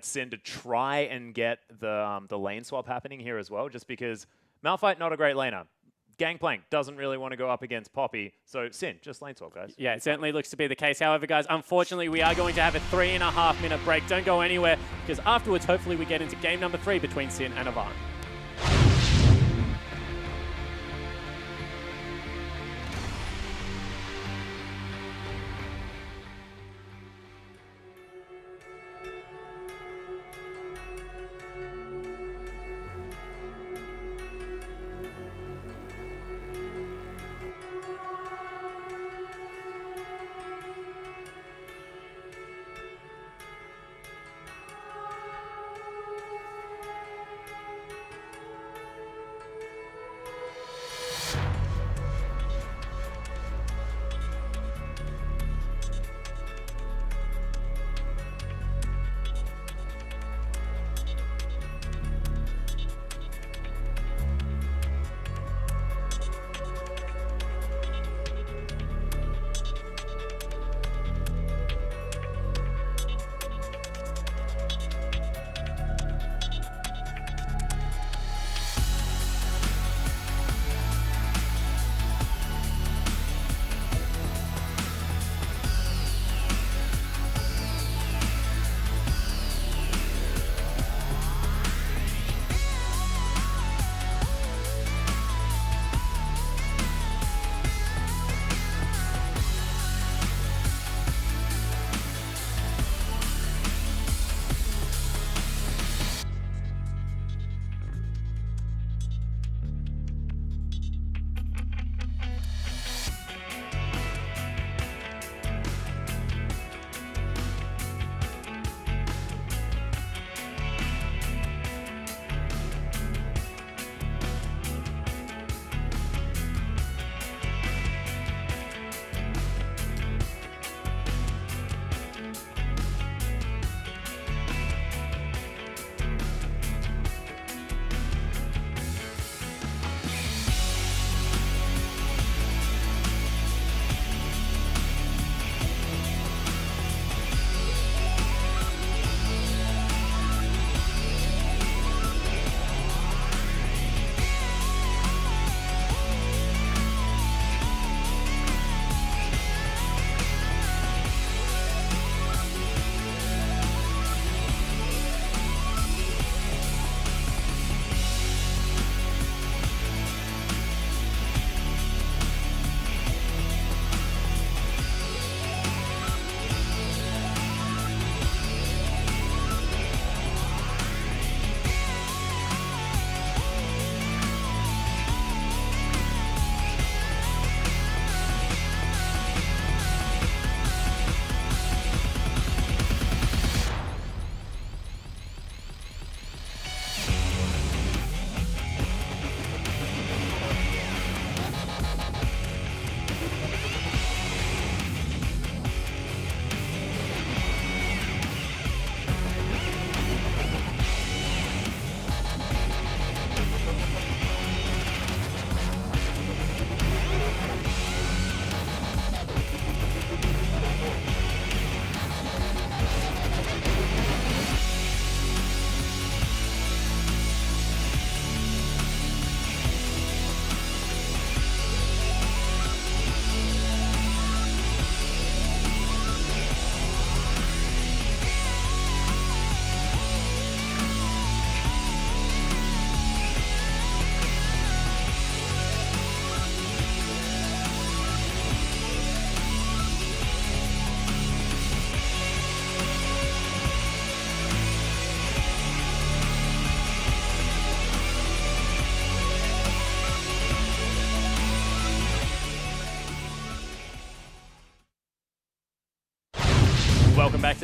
Sin to try and get the lane swap happening here as well, just because Malphite, not a great laner. Gangplank doesn't really want to go up against Poppy, so Sin, just lane swap, guys. Yeah, it certainly looks to be the case. However, guys, unfortunately, we are going to have a 3.5-minute break. Don't go anywhere, because afterwards, hopefully, we get into game number 3 between Sin and Avant.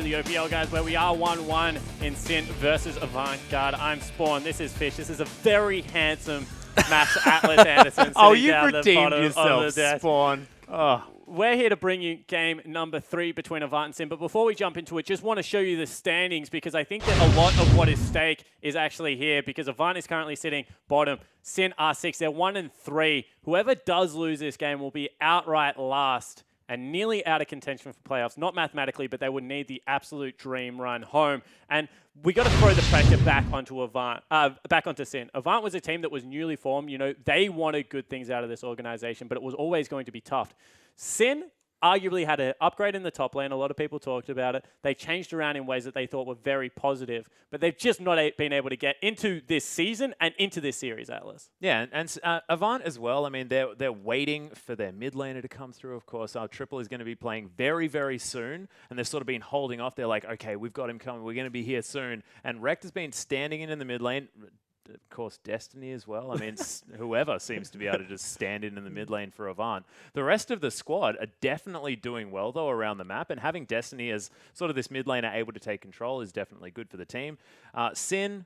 to the OPL, guys, where we are 1-1 in Sin versus Avantgarde. I'm Spawn. This is Fish. This is a very handsome Max Atlas Anderson. Oh, sitting you down the redeemed bottom of yourself, the desk. Spawn. Oh. We're here to bring you game number 3 between Avant and Sin, but before we jump into it, just want to show you the standings because I think that a lot of what is stake is actually here because Avant is currently sitting bottom, Sin are 6, they're 1-3. Whoever does lose this game will be outright last and nearly out of contention for playoffs. Not mathematically, but they would need the absolute dream run home. And we got to throw the pressure back onto back onto Sin. Avant was a team that was newly formed. You know, they wanted good things out of this organization, but it was always going to be tough. Sin arguably had an upgrade in the top lane. A lot of people talked about it. They changed around in ways that they thought were very positive, but they've just not been able to get into this season and into this series, Atlas. Yeah, and Avant as well. I mean, they're waiting for their mid laner to come through, of course. Our Triple is going to be playing very, very soon, and they've sort of been holding off. They're like, okay, we've got him coming. We're going to be here soon. And Rect has been standing in the mid lane. Of course, Destiny as well. I mean, whoever seems to be able to just stand in the mid lane for Avant. The rest of the squad are definitely doing well, though, around the map. And having Destiny as sort of this mid laner able to take control is definitely good for the team. Sin,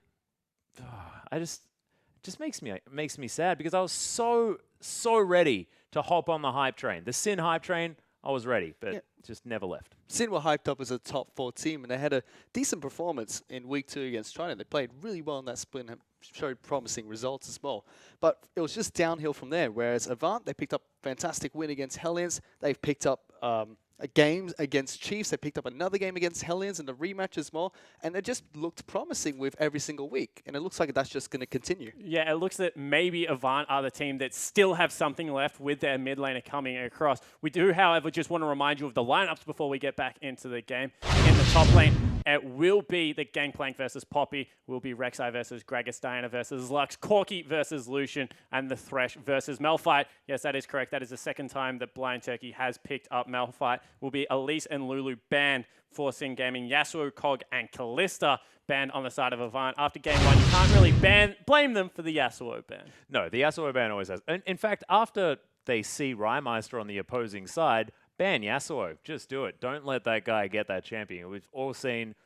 just makes me sad because I was so ready to hop on the hype train. The Sin hype train, I was ready, but just never left. Sin were hyped up as a top 4 team, and they had a decent performance in week 2 against China. They played really well in that split and showed promising results as well. But it was just downhill from there, whereas Avant, they picked up a fantastic win against Hellions. They've picked up a game against Chiefs. They picked up another game against Hellions in the rematch as well. And it just looked promising with every single week. And it looks like that's just going to continue. Yeah, it looks that maybe Avant are the team that still have something left with their mid laner coming across. We do, however, just want to remind you of the lineups before we get back into the game. In the top lane, it will be the Gangplank versus Poppy, will be Rek'Sai versus Gragas, Diana versus Lux, Corki versus Lucian, and the Thresh versus Malphite. Yes, that is correct. That is the second time that Blind Turkey has picked up Malphite. Will be Elise and Lulu banned for Sin Gaming. Yasuo, Kog, and Kalista banned on the side of Avant. After game 1, you can't really blame them for the Yasuo ban. No, the Yasuo ban always has. In fact, after they see Rymeister on the opposing side, ban Yasuo. Just do it. Don't let that guy get that champion. We've all seen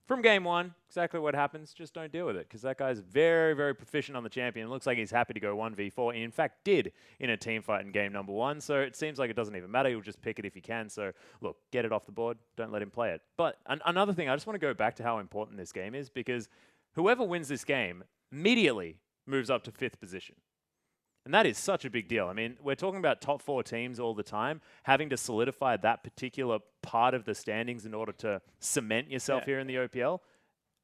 from game 1 exactly what happens. Just don't deal with it because that guy's very, very proficient on the champion. It looks like he's happy to go 1v4. He, in fact, did in a team fight in game number 1. So it seems like it doesn't even matter. He'll just pick it if he can. So, look, get it off the board. Don't let him play it. But another thing, I just want to go back to how important this game is because whoever wins this game immediately moves up to 5th position. And that is such a big deal. I mean, we're talking about top 4 teams all the time, having to solidify that particular part of the standings in order to cement yourself here in the OPL.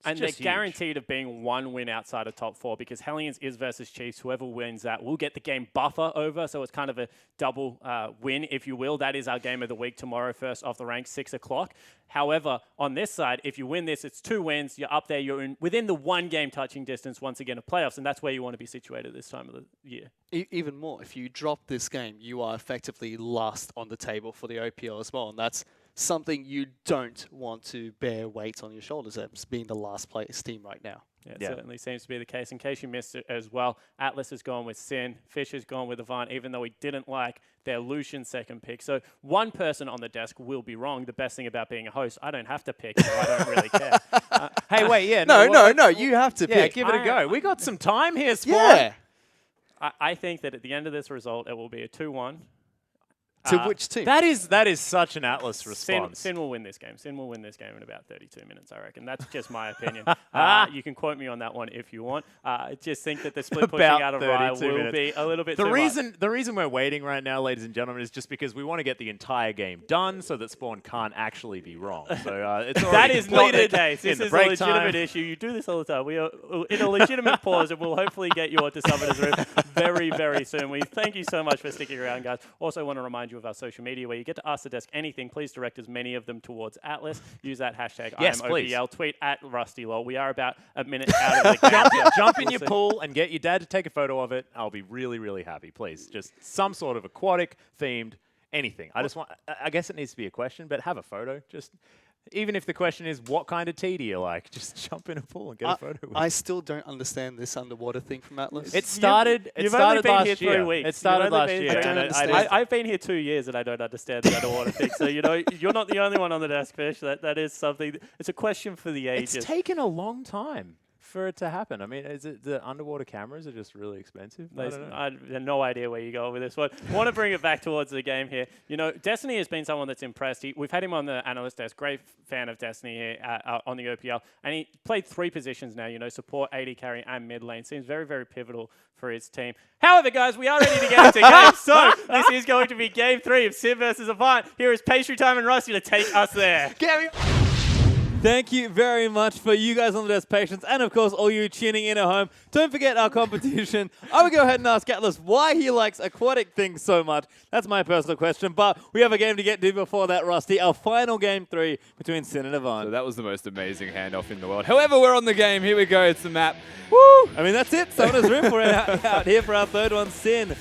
And they're guaranteed of being 1 win outside of top 4 because Hellions is versus Chiefs. Whoever wins that will get the game buffer over. So it's kind of a double win, if you will. That is our game of the week tomorrow, first off the rank, 6 o'clock. However, on this side, if you win this, it's 2 wins. You're up there. You're within the 1 game touching distance once again of playoffs. And that's where you want to be situated this time of the year. Even more, if you drop this game, you are effectively last on the table for the OPL as well. And that's something you don't want to bear weight on your shoulders as being the last place team right now. Yeah, it certainly seems to be the case. In case you missed it as well, Atlas has gone with Sin, Fish has gone with Avant, even though he didn't like their Lucian second pick. So one person on the desk will be wrong. The best thing about being a host, I don't have to pick, so I don't really care. Hey, wait, yeah. No, you have to Yeah, pick. give it a go. We got some time here, Spawn. Yeah. I think that at the end of this result, it will be a 2-1. To which team? That is such an Atlas response. Sin will win this game. Sin will win this game in about 32 minutes, I reckon. That's just my opinion. You can quote me on that one if you want. I just think that the split pushing out of Rye will be a little bit too much. The reason we're waiting right now, ladies and gentlemen, is just because we want to get the entire game done so that Spawn can't actually be wrong. So it's that is not the case. This is a legitimate time. issue. You do this all the time. We are in a legitimate pause, and we'll hopefully get you onto Summoner's Room very, very soon. We thank you so much for sticking around, guys. Also want to remind you of our social media where you get to ask the desk anything. Please direct as many of them towards Atlas. Use that hashtag IamOPL. Tweet at RustyLol. We are about a minute out of the game. Jump in your pool and get your dad to take a photo of it. I'll be really, really happy. Please, just some sort of aquatic themed anything. I guess it needs to be a question, but have a photo. Just Even if the question is, what kind of tea do you like? Just jump in a pool and get a photo with I still don't understand this underwater thing from Atlas. It started. You've only been here 3 year. weeks. It started You've only last been year. here- I don't and understand. I've been here 2 years and I don't understand the underwater thing. So you're not the only one on the desk, Fish. That is something. It's a question for the ages. It's taken a long time for it to happen. I mean, is it the underwater cameras are just really expensive? I don't know. I have no idea where you go with this one. I want to bring it back towards the game here. You know, Destiny has been someone that's impressed. We've had him on the analyst desk. Great fan of Destiny here on the OPL. And he played 3 positions now, you know, support, AD carry, and mid lane. Seems very, very pivotal for his team. However, guys, we are ready to get into game. So this is going to be game 3 of Sim versus Avant. Here is Pastry Time and Rusty to take us there. Thank you very much for you guys on the desk patience, and of course all you tuning in at home. Don't forget our competition. I would go ahead and ask Atlas why he likes aquatic things so much. That's my personal question, but we have a game to get to before that, Rusty. Our final game 3 between Sin and Avant. So that was the most amazing handoff in the world. However, we're on the game. Here we go. It's the map. Woo! I mean, that's it. Summoner's Rift. We're out here for our third one. Sin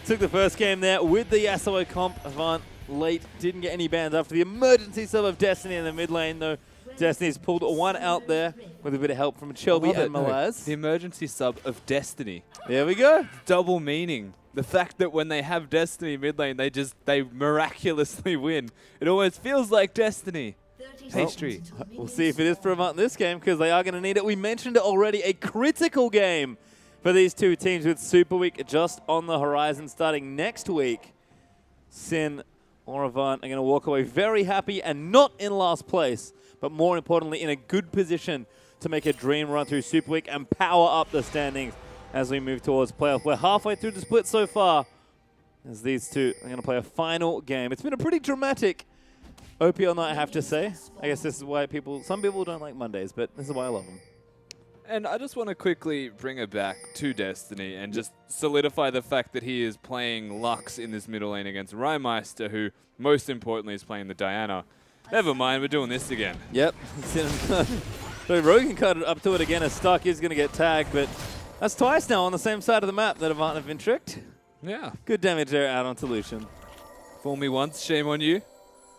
took the first game there with the Yasuo comp. Avant late. Didn't get any bans after the emergency sub of Destiny in the mid lane, though. Destiny's pulled one out there with a bit of help from Shelby and Malaz. The emergency sub of Destiny. There we go. Double meaning. The fact that when they have Destiny mid lane, they miraculously win. It almost feels like Destiny. Pastry. We'll see if it is for Avant in this game, because they are going to need it. We mentioned it already, a critical game for these two teams with Super Week just on the horizon starting next week. Sin or Avant are going to walk away very happy and not in last place, but more importantly in a good position to make a dream run through Super Week and power up the standings as we move towards playoff. We're halfway through the split so far as these two are going to play a final game. It's been a pretty dramatic OPL night, I have to say. I guess this is why some people don't like Mondays, but this is why I love them. And I just want to quickly bring it back to Destiny and just solidify the fact that he is playing Lux in this middle lane against Rymeister, who most importantly is playing the Diana. Never mind, we're doing this again. Yep. So Rogan cut it up to it again as Stark is going to get tagged, but that's twice now on the same side of the map that Avant have been tricked. Yeah. Good damage there out onto Lucian. Fool me once, shame on you.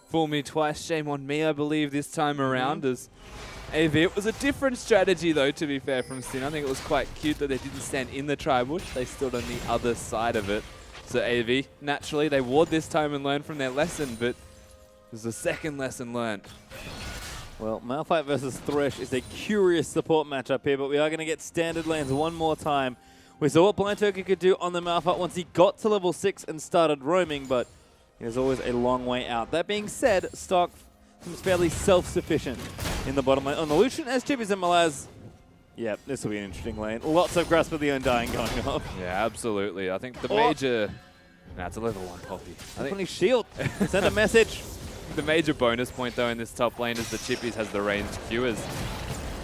Fool me twice, shame on me, I believe, this time around. As AV, it was a different strategy, though, to be fair, from Sin. I think it was quite cute that they didn't stand in the tri-bush. They stood on the other side of it. So AV, naturally, they ward this time and learned from their lesson, but there's a second lesson learned. Well, Malphite versus Thresh is a curious support matchup here, but we are going to get standard lanes one more time. We saw what Blind Turkey could do on the Malphite once he got to level 6 and started roaming, but there's always a long way out. That being said, Stark seems fairly self-sufficient in the bottom lane. On the Lucian, as Chippies and Malaz, yeah, this will be an interesting lane. Lots of Grasp of the Undying going on. Yeah, absolutely. I think the major... Nah, it's a level 1 Poppy. I think Opening shield. Send a message. the major bonus point, though, in this top lane is that Chippies has the ranged Q as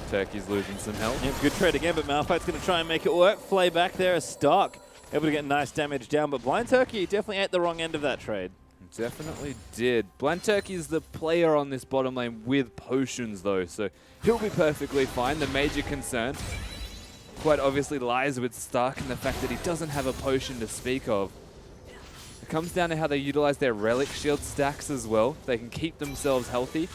Turkey's losing some health. Yep, good trade again, but Malphite's going to try and make it work. Flay back there as Stark, able to get nice damage down, but Blind Turkey definitely at the wrong end of that trade. Definitely did. Blind Turkey is the player on this bottom lane with potions, though, so he'll be perfectly fine. The major concern quite obviously lies with Stark and the fact that he doesn't have a potion to speak of. It comes down to how they utilize their relic shield stacks as well. They can keep themselves healthy,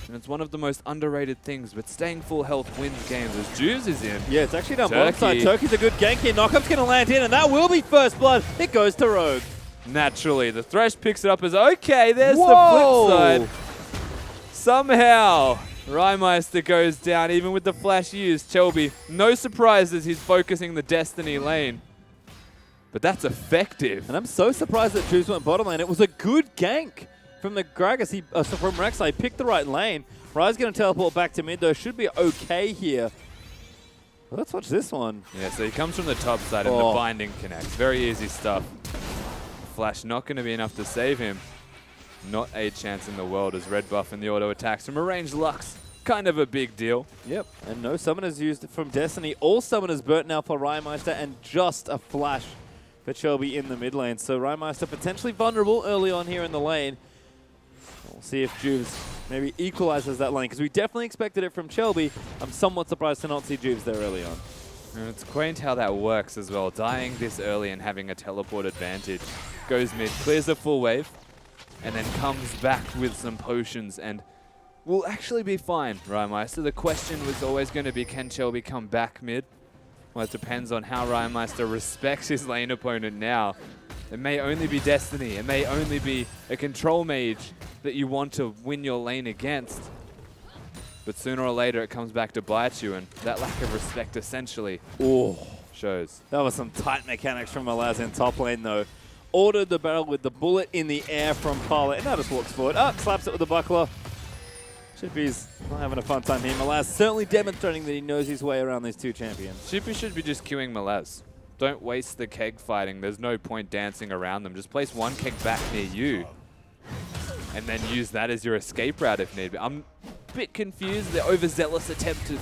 and it's one of the most underrated things, but staying full health wins games as Juves is in. Yeah, it's actually down Turkey. bottom side. Turkey's a good gank here. Knockup's going to land in, and that will be first blood. It goes to Rogue. Naturally, the Thresh picks it up as, okay, there's Whoa! the flip side. Somehow, Rymeister goes down, even with the flash used. Chelby, no surprises, he's focusing the Destiny lane. But that's effective. And I'm so surprised that Juice went bottom lane. It was a good gank from the Gragas. From Rek'Sai. He picked the right lane. Rye's going to teleport back to mid, though. Should be okay here. Well, let's watch this one. Yeah, so he comes from the top side and the binding connects. Very easy stuff. Flash not going to be enough to save him. Not a chance in the world as red buff and the auto attacks from a ranged Lux. Kind of a big deal. Yep, and no summoners used from Destiny. All summoners burnt now for Rymeister and just a flash for Shelby in the mid lane. So Rymeister potentially vulnerable early on here in the lane. We'll see if Juves maybe equalizes that lane, because we definitely expected it from Shelby. I'm somewhat surprised to not see Juves there early on. And it's quaint how that works as well. Dying this early and having a teleport advantage. Goes mid, clears a full wave, and then comes back with some potions. And will actually be fine, Rymeister. The question was always going to be, can Chelby come back mid? Well, it depends on how Rymeister respects his lane opponent now. It may only be Destiny. It may only be a control mage that you want to win your lane against. But sooner or later, it comes back to bite you, and that lack of respect essentially shows. That was some tight mechanics from Malaz in top lane, though. Ordered the barrel with the bullet in the air from Parla, and now just walks forward. Slaps it with the buckler. Chippy's not having a fun time here. Malaz certainly demonstrating that he knows his way around these two champions. Chippy should be just queuing Malaz. Don't waste the keg fighting. There's no point dancing around them. Just place one keg back near you, and then use that as your escape route if need be. I'm a bit confused. The overzealous attempt to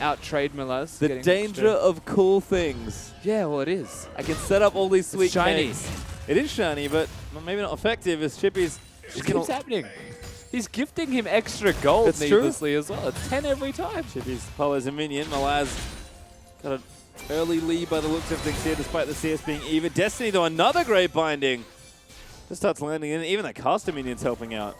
out-trade Malaz. The danger of cool things. Yeah, well, it is. I can set up all these sweet shiny. kegs. It is shiny, but maybe not effective as Chippy's It keeps happening. He's gifting him extra gold It's needlessly as well. It's 10 every time. Chippy's Polo's a minion. Malaz got an early lead by the looks of things here, despite the CS being even. Destiny, though, another great binding. Just starts landing in. Even the caster minion's helping out.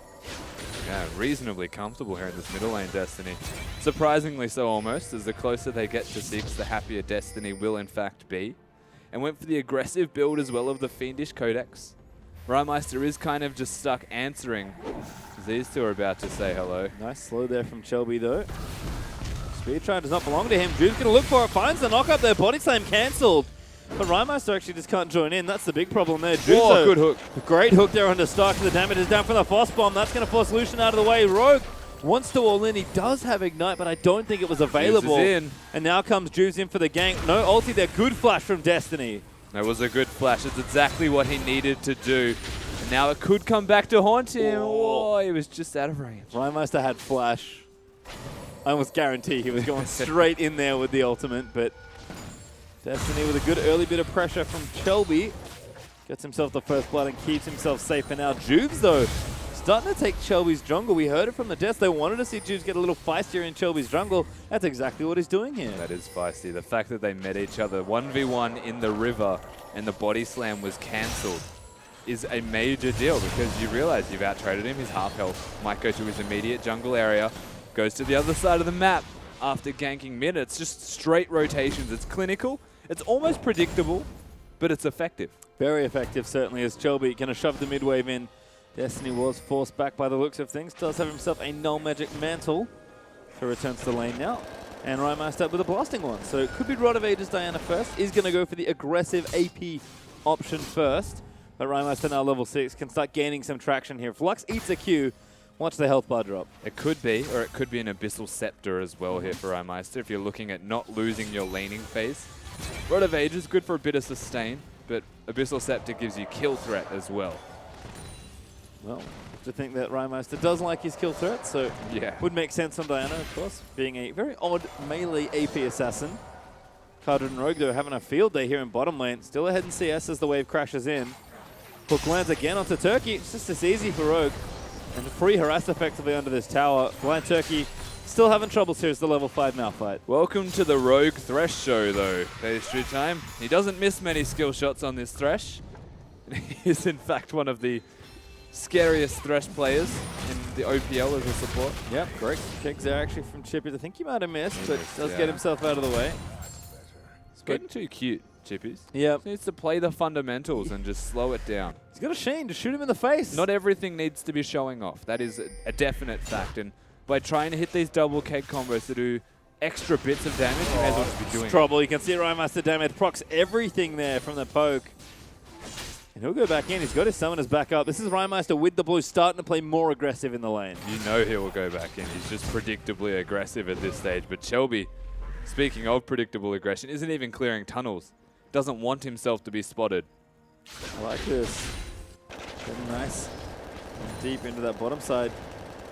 Yeah, reasonably comfortable here in this middle lane, Destiny. Surprisingly so almost, as the closer they get to 6, the happier Destiny will in fact be. And went for the aggressive build as well of the Fiendish Codex. Rymeister is kind of just stuck answering, as these two are about to say hello. Nice slow there from Shelby, though. Speed Tribe does not belong to him. Jude's going to look for it, finds the knock up there. Body slam cancelled. But Rymeister actually just can't join in. That's the big problem there. Jude, Oh, good hook. Great hook there under Stark. The damage is down from the Foss Bomb. That's going to force Lucian out of the way. Rogue wants to all in. He does have Ignite, but I don't think it was available. In. And now comes Juice in for the gank. No ulti there. Good flash from Destiny. That was a good flash. It's exactly what he needed to do. And now it could come back to haunt him. Oh, he was just out of range. Rymeister had flash. I almost guarantee he was going straight in there with the ultimate, but Destiny with a good early bit of pressure from Shelby. Gets himself the first blood and keeps himself safe for now. Juves, though, starting to take Shelby's jungle. We heard it from the Deaths. They wanted to see Juves get a little feistier in Shelby's jungle. That's exactly what he's doing here. That is feisty. The fact that they met each other 1v1 in the river and the body slam was cancelled is a major deal, because you realize you've out-traded him. His half health might go to his immediate jungle area, goes to the other side of the map after ganking mid. It's just straight rotations. It's clinical. It's almost predictable, but it's effective. Very effective, certainly, as Shelby going to shove the mid wave in. Destiny was forced back by the looks of things. Does have himself a null magic mantle. So returns to lane now. And Rymeister up with a blasting one. So it could be Rod of Ages Diana first. Is going to go for the aggressive AP option first. But Rymeister now level 6 can start gaining some traction here. Flux eats a Q. Watch the health bar drop. It could be, or it could be an Abyssal Scepter as well here for Rymeister if you're looking at not losing your laning phase. Rod of Ages, good for a bit of sustain, but Abyssal Scepter gives you kill threat as well. Well, I have to think that Rymeister does like his kill threat, so Yeah. would make sense on Diana, of course, being a very odd melee AP assassin. Cardred and Rogue, though, having a field day here in bottom lane. Still ahead in CS as the wave crashes in. Hook lands again onto Turkey. It's just as easy for Rogue. And free harass effectively under this tower. Blind Turkey still having troubles here as the level 5 Malphite. Welcome to the Rogue Thresh show, though, Pastry Time. He doesn't miss many skill shots on this Thresh. He is, in fact, one of the scariest Thresh players in the OPL as a support. Yep, great kicks there actually from Chippy. I think he might have missed, but does yeah. get himself out of the way. It's getting too cute, Chippies. Yep. Needs to play the fundamentals and just slow it down. He's got a Sheen to shoot him in the face. Not everything needs to be showing off. That is a definite fact. And by trying to hit these double keg combos to do extra bits of damage, you may as well just be doing it. Trouble. You can see Rymeister damage procs everything there from the poke. And he'll go back in. He's got his summoners back up. This is Rymeister with the blue starting to play more aggressive in the lane. You know he will go back in. He's just predictably aggressive at this stage. But Shelby, speaking of predictable aggression, isn't even clearing tunnels. Doesn't want himself to be spotted. I like this. Getting nice. Deep into that bottom side.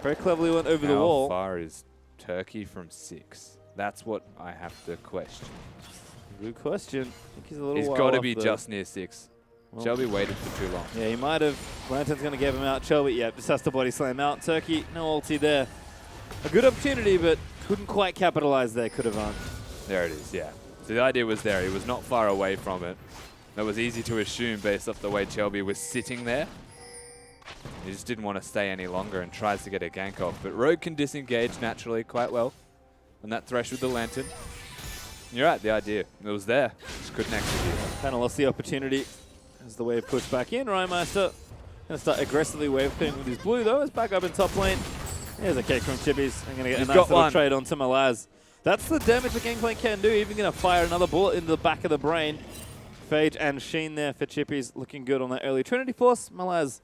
Very cleverly went over the wall. How far is Turkey from 6? That's what I have to question. Good question. I think he's a little He's while got to off be the- just near 6. Well, Shelby waited for too long. Yeah, he might have. Lantern's going to give him out. Shelby, yeah, just has to body slam out. Turkey, no ulti there. A good opportunity, but couldn't quite capitalize there, could have won. There it is, yeah. So the idea was there. He was not far away from it. That was easy to assume based off the way Shelby was sitting there. He just didn't want to stay any longer and tries to get a gank off. But Rogue can disengage naturally quite well on that thresh with the Lantern. You're right, the idea. It was there. Just couldn't execute. Kind of lost the opportunity as the wave pushed back in. Rymeister going to start aggressively wave clearing with his blue, though. It's back up in top lane. Here's a kick from Chippies. I'm going to get a nice little trade onto Malaz. That's the damage the Gangplank can do. Even going to fire another bullet into the back of the brain. Phage and Sheen there for Chippies. Looking good on that early Trinity Force. Malaz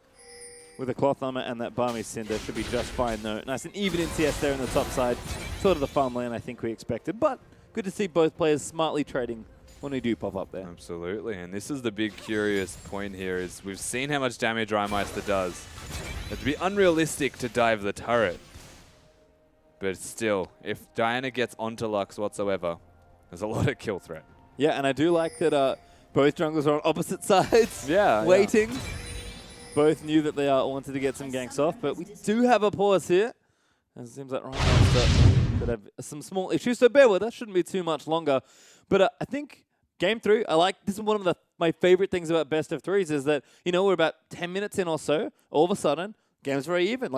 with a Cloth Armor and that Barmy Cinder should be just fine, though. Nice and even in CS there in the top side. Sort of the farm lane I think we expected. But good to see both players smartly trading when we do pop up there. Absolutely, and this is the big curious point here is we've seen how much damage Rymeister does. It'd be unrealistic to dive the turret. But still, if Diana gets onto Lux whatsoever, there's a lot of kill threat. Yeah, and I do like that both junglers are on opposite sides, waiting. Yeah. Both knew that they wanted to get some ganks off, but we do have a pause here. And it seems like Rymeister could have some small issues, so bear with us. Shouldn't be too much longer. But I think Game 3, this is one of my favorite things about best of threes is that, we're about 10 minutes in or so, all of a sudden, game's very even.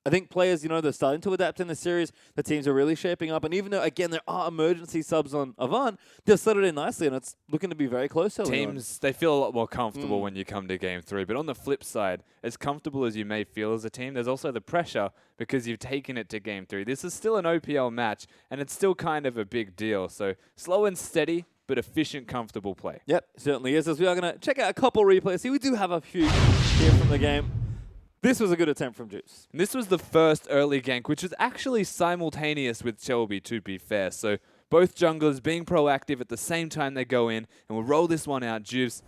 I think players, they're starting to adapt in the series. The teams are really shaping up. And even though, again, there are emergency subs on Avant, they've settled in nicely, and it's looking to be very close. Teams, they feel a lot more comfortable when you come to Game 3. But on the flip side, as comfortable as you may feel as a team, there's also the pressure because you've taken it to Game 3. This is still an OPL match, and it's still kind of a big deal. So slow and steady, but efficient, comfortable play. Yep, certainly is. As we are going to check out a couple replays here. We do have a few here from the game. This was a good attempt from Juice. And this was the first early gank, which was actually simultaneous with Shelby, to be fair. So both junglers being proactive at the same time they go in, and we'll roll this one out. Juice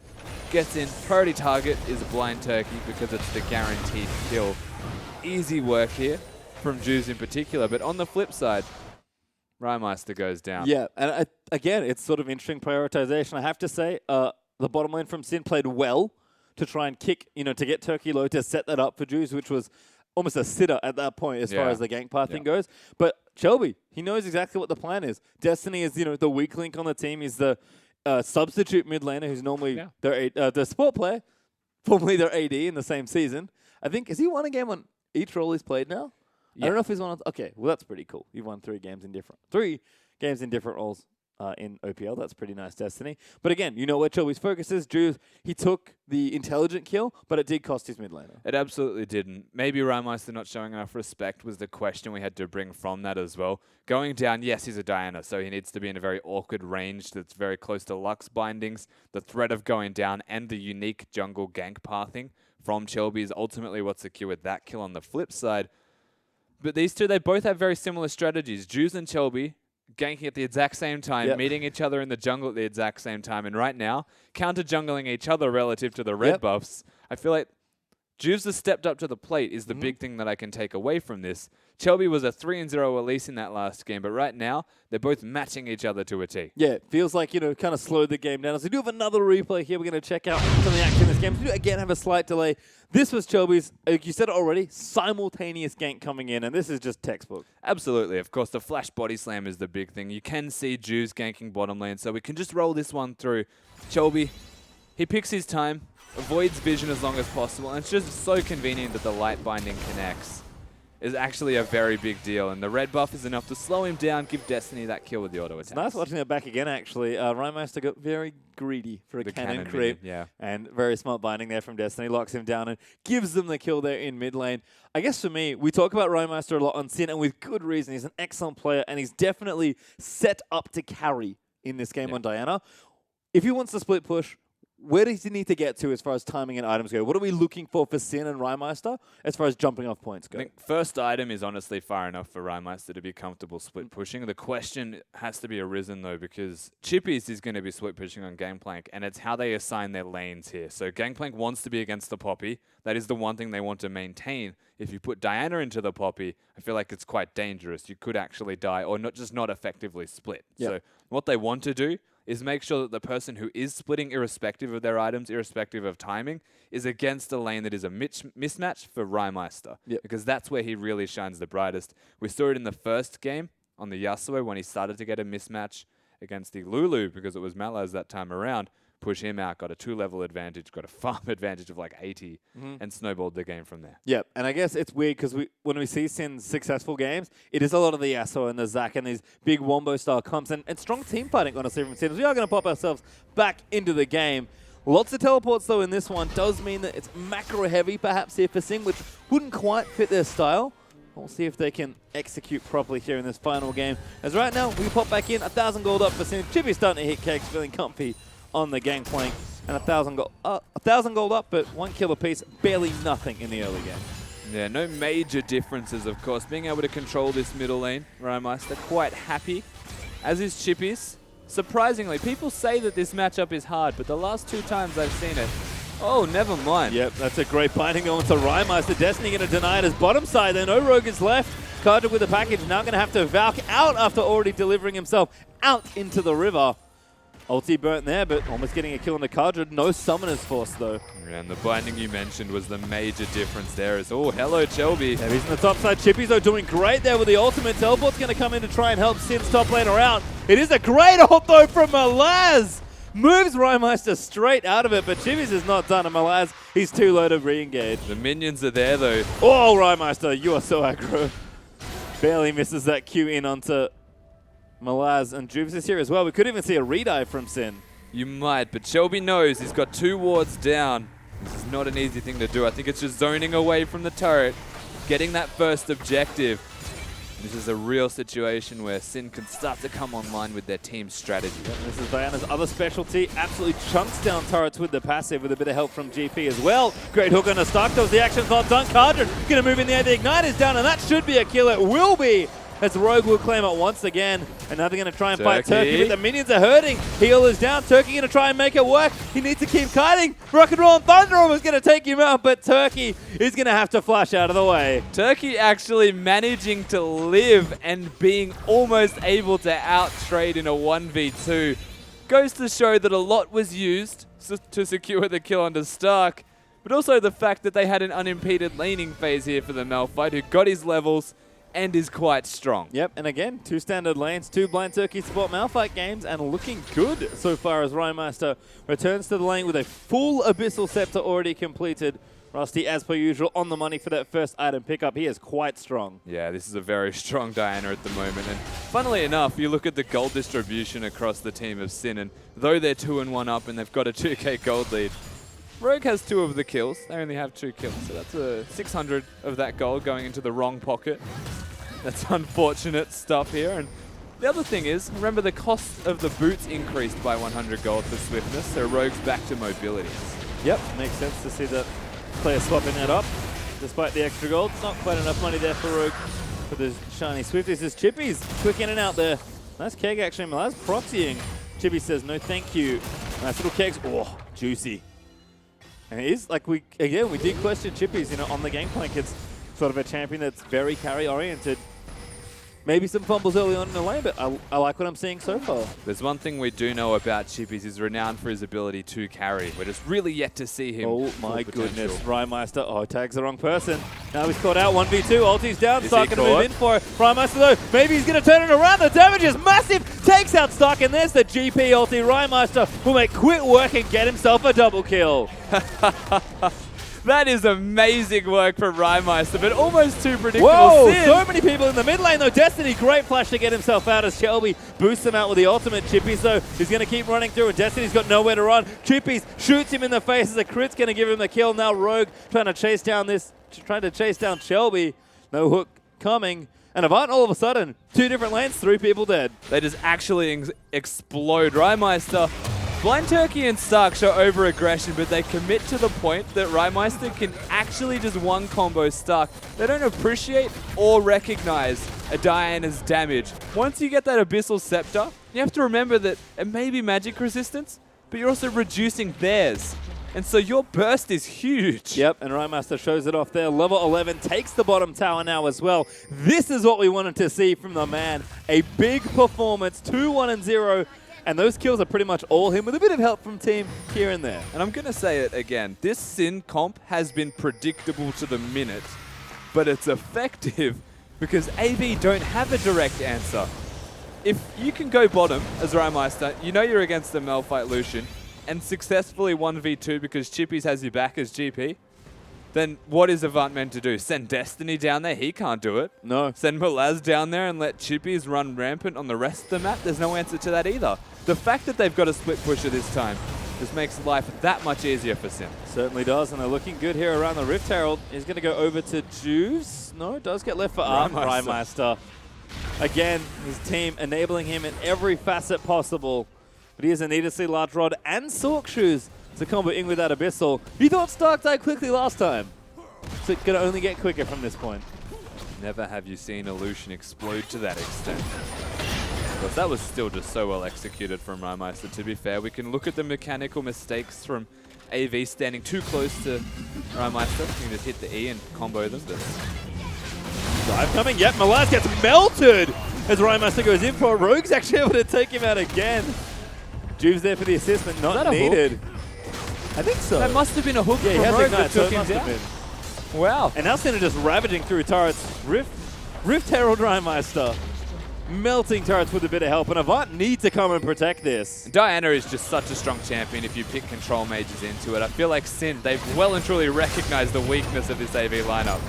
gets in. Priority target is a blind turkey because it's the guaranteed kill. Easy work here from Juice in particular. But on the flip side, Rymeister goes down. Yeah, and again, it's sort of interesting prioritization. I have to say, the bottom lane from Sin played well to try and kick, to get Turkey low, to set that up for Juice, which was almost a sitter at that point as far as the gank path thing goes. But Shelby, he knows exactly what the plan is. Destiny is, the weak link on the team. He's the substitute mid laner who's normally the support player, formerly their AD in the same season. I think, has he won a game on each role he's played now? Yeah. I don't know if he's won. Okay, well, that's pretty cool. You've won 3 games in different roles in OPL. That's pretty nice, Destiny. But again, where Shelby's focus is. Juice, he took the intelligent kill, but it did cost his mid laner. It absolutely didn't. Maybe Rymeister not showing enough respect was the question we had to bring from that as well. Going down, yes, he's a Diana, so he needs to be in a very awkward range that's very close to Lux bindings. The threat of going down and the unique jungle gank pathing from Shelby is ultimately what secured that kill on the flip side. But these two, they both have very similar strategies. Juice and Shelby ganking at the exact same time, meeting each other in the jungle at the exact same time. And right now, counter-jungling each other relative to the red buffs. I feel like Juice has stepped up to the plate is the big thing that I can take away from this. Shelby was a 3-0 Elise in that last game, but right now, they're both matching each other to a T. Yeah, feels like, kind of slowed the game down. So we do have another replay here. We're going to check out some of the action in this game. So we do, again, have a slight delay. This was Shelby's, like you said it already, simultaneous gank coming in, and this is just textbook. Absolutely. Of course, the flash body slam is the big thing. You can see Juice ganking bottom lane, so we can just roll this one through. Shelby, he picks his time, avoids vision as long as possible, and it's just so convenient that the light binding connects. Is actually a very big deal, and the red buff is enough to slow him down, give Destiny that kill with the auto attack. It's nice watching that back again, actually. Rymeister got very greedy for a cannon creep, and very smart binding there from Destiny. Locks him down and gives them the kill there in mid lane. I guess for me, we talk about Rymeister a lot on Sin, and with good reason. He's an excellent player, and he's definitely set up to carry in this game on Diana. If he wants to split push, where does he need to get to as far as timing and items go? What are we looking for Sin and Rymeister as far as jumping off points go? I think first item is honestly far enough for Rymeister to be comfortable split pushing. The question has to be arisen, though, because Chippies is going to be split pushing on Gangplank, and it's how they assign their lanes here. So Gangplank wants to be against the Poppy. That is the one thing they want to maintain. If you put Diana into the Poppy, I feel like it's quite dangerous. You could actually die or not effectively split. Yep. So what they want to do is make sure that the person who is splitting, irrespective of their items, irrespective of timing, is against a lane that is a mismatch for Rymeister. Yep. Because that's where he really shines the brightest. We saw it in the first game on the Yasuo when he started to get a mismatch against the Lulu because it was Malaz that time around. push him out, got a 2-level advantage, got a farm advantage of like 80, and snowballed the game from there. Yep, and I guess it's weird because when we see Sin's successful games, it is a lot of the Yasuo and the Zac and these big Wombo-style comps and strong team fighting, honestly, from Sin. We are going to pop ourselves back into the game. Lots of teleports, though, in this one. Does mean that it's macro-heavy, perhaps, here for Sin, which wouldn't quite fit their style. We'll see if they can execute properly here in this final game. As right now, we pop back in, 1,000 gold up for Sin. Chippy's starting to hit kegs, feeling comfy on the gangplank. And 1,000 gold up, but 1 kill apiece, barely nothing in the early game. Yeah, no major differences, of course. Being able to control this middle lane, Rymeister quite happy, as is Chippy's. Surprisingly, people say that this matchup is hard, but the last 2 times I've seen it, oh, never mind. Yep, that's a great binding going to Rymeister. Destiny going to deny it as bottom side. Then no Rogue is left. Carter with the package now going to have to Valk out after already delivering himself out into the river. Ulti burnt there, but almost getting a kill on the Cardred. No Summoner's Force, though. Yeah, and the binding you mentioned was the major difference there. Is oh, hello, Shelby. Yeah, he's in the top side. Chippy's, though, doing great there with the ultimate. Teleport's going to come in to try and help Sin's top laner out. It is a great ult, though, from Malaz. Moves Rymeister straight out of it, but Chippy's is not done. And Malaz, he's too low to re-engage. The minions are there, though. Oh, Rymeister, you are so aggro. Barely misses that Q in onto Malaz, and Jubes is here as well. We could even see a redive from Sin. You might, but Shelby knows he's got 2 wards down. This is not an easy thing to do. I think it's just zoning away from the turret, getting that first objective. This is a real situation where Sin can start to come online with their team strategy. And this is Diana's other specialty. Absolutely chunks down turrets with the passive with a bit of help from GP as well. Great hook on a Stark. Does the action's not done. Cardred going to move in there. The Ignite is down, and that should be a kill. It will be. As Rogue will claim it once again. And now they're going to try and fight Turkey, but the minions are hurting. Heal is down. Turkey going to try and make it work. He needs to keep kiting. Rock and Roll and Thunderum is going to take him out, but Turkey is going to have to flash out of the way. Turkey actually managing to live and being almost able to out-trade in a 1v2. Goes to show that a lot was used to secure the kill onto Stark, but also the fact that they had an unimpeded laning phase here for the Malphite, who got his levels and is quite strong. Yep, and again, 2 standard lanes, 2 Blind Turkey support Malphite games, and looking good so far as Rymeister returns to the lane with a full Abyssal Scepter already completed. Rusty, as per usual, on the money for that first item pickup. He is quite strong. Yeah, this is a very strong Diana at the moment. And funnily enough, you look at the gold distribution across the team of Sin, and though they're 2-1 up and they've got a 2k gold lead, Rogue has 2 of the kills. They only have 2 kills, so that's a 600 of that gold going into the wrong pocket. That's unfortunate stuff here. And the other thing is, remember the cost of the boots increased by 100 gold for swiftness, so Rogue's back to mobility. Yep, makes sense to see the player swapping that up. Despite the extra gold, it's not quite enough money there for Rogue for the shiny Swift. This is Chippy's quick in and out there. Nice keg actually. Malaz proxying. Chippy says no thank you. Nice little kegs. Oh, juicy. And it is like we did question Chippy's, on the gangplank. It's sort of a champion that's very carry oriented. Maybe some fumbles early on in the lane, but I like what I'm seeing so far. There's one thing we do know about Chippy's. He's renowned for his ability to carry. We're just really yet to see him. Oh my goodness, Rymeister. Oh, tags the wrong person. Now he's caught out 1v2. Ulti's down. Stark going to move in for it. Rymeister though, maybe he's going to turn it around. The damage is massive. Takes out Stark, and there's the GP ulti. Rymeister will make quick work and get himself a double kill. That is amazing work from Rymeister, but almost too predictable. Whoa, so many people in the mid lane though. Destiny, great flash to get himself out as Shelby boosts him out with the ultimate. Chippies though, he's going to keep running through, and Destiny's got nowhere to run. Chippies shoots him in the face as a crit's going to give him the kill. Now Rogue trying to chase down Shelby. No hook coming. And Avant all of a sudden, 2 different lanes, 3 people dead. They just actually explode. Rymeister, Blind Turkey and Stark show over-aggression, but they commit to the point that Rymeister can actually just one-combo Stark. They don't appreciate or recognize a Diana's damage. Once you get that Abyssal Scepter, you have to remember that it may be magic resistance, but you're also reducing theirs. And so your burst is huge. Yep, and Rymeister shows it off there. Level 11 takes the bottom tower now as well. This is what we wanted to see from the man. A big performance, 2-1-0. And those kills are pretty much all him with a bit of help from team here and there. And I'm going to say it again. This Sin comp has been predictable to the minute, but it's effective because AB don't have a direct answer. If you can go bottom as Rymeister, you know you're against the Malphite Lucian. and successfully 1v2 because Chippies has you back as GP, then what is Avant meant to do? Send Destiny down there? He can't do it. No. Send Malaz down there and let Chippies run rampant on the rest of the map? There's no answer to that either. The fact that they've got a split pusher this time just makes life that much easier for Sin. Certainly does, and they're looking good here around the Rift Herald. He's going to go over to Juice. No, it does get left for Rymeister. Again, his team enabling him in every facet possible. But he has a needlessly large rod and Sork shoes to combo in with that Abyssal. He thought Stark died quickly last time. So it's going to only get quicker from this point. Never have you seen Illusion explode to that extent. But that was still just so well executed from Rymeister, to be fair. We can look at the mechanical mistakes from AV standing too close to Rymeister. You can just hit the E and combo them. But Dive coming. Yep, Malaz gets melted as Rymeister goes in for it. Rogue's actually able to take him out again. Juve's there for the assist, but not needed. I think so. that must have been a hook Yeah, he from has Rogue Ignite, that so took it him must have down. been. Wow. And now Sinner just ravaging through turrets. Rift Herald Rymeister. Melting turrets with a bit of help, and Avant need to come and protect this. Diana is just such a strong champion if you pick control mages into it. I feel like Sin, they've well and truly recognized the weakness of this AV lineup.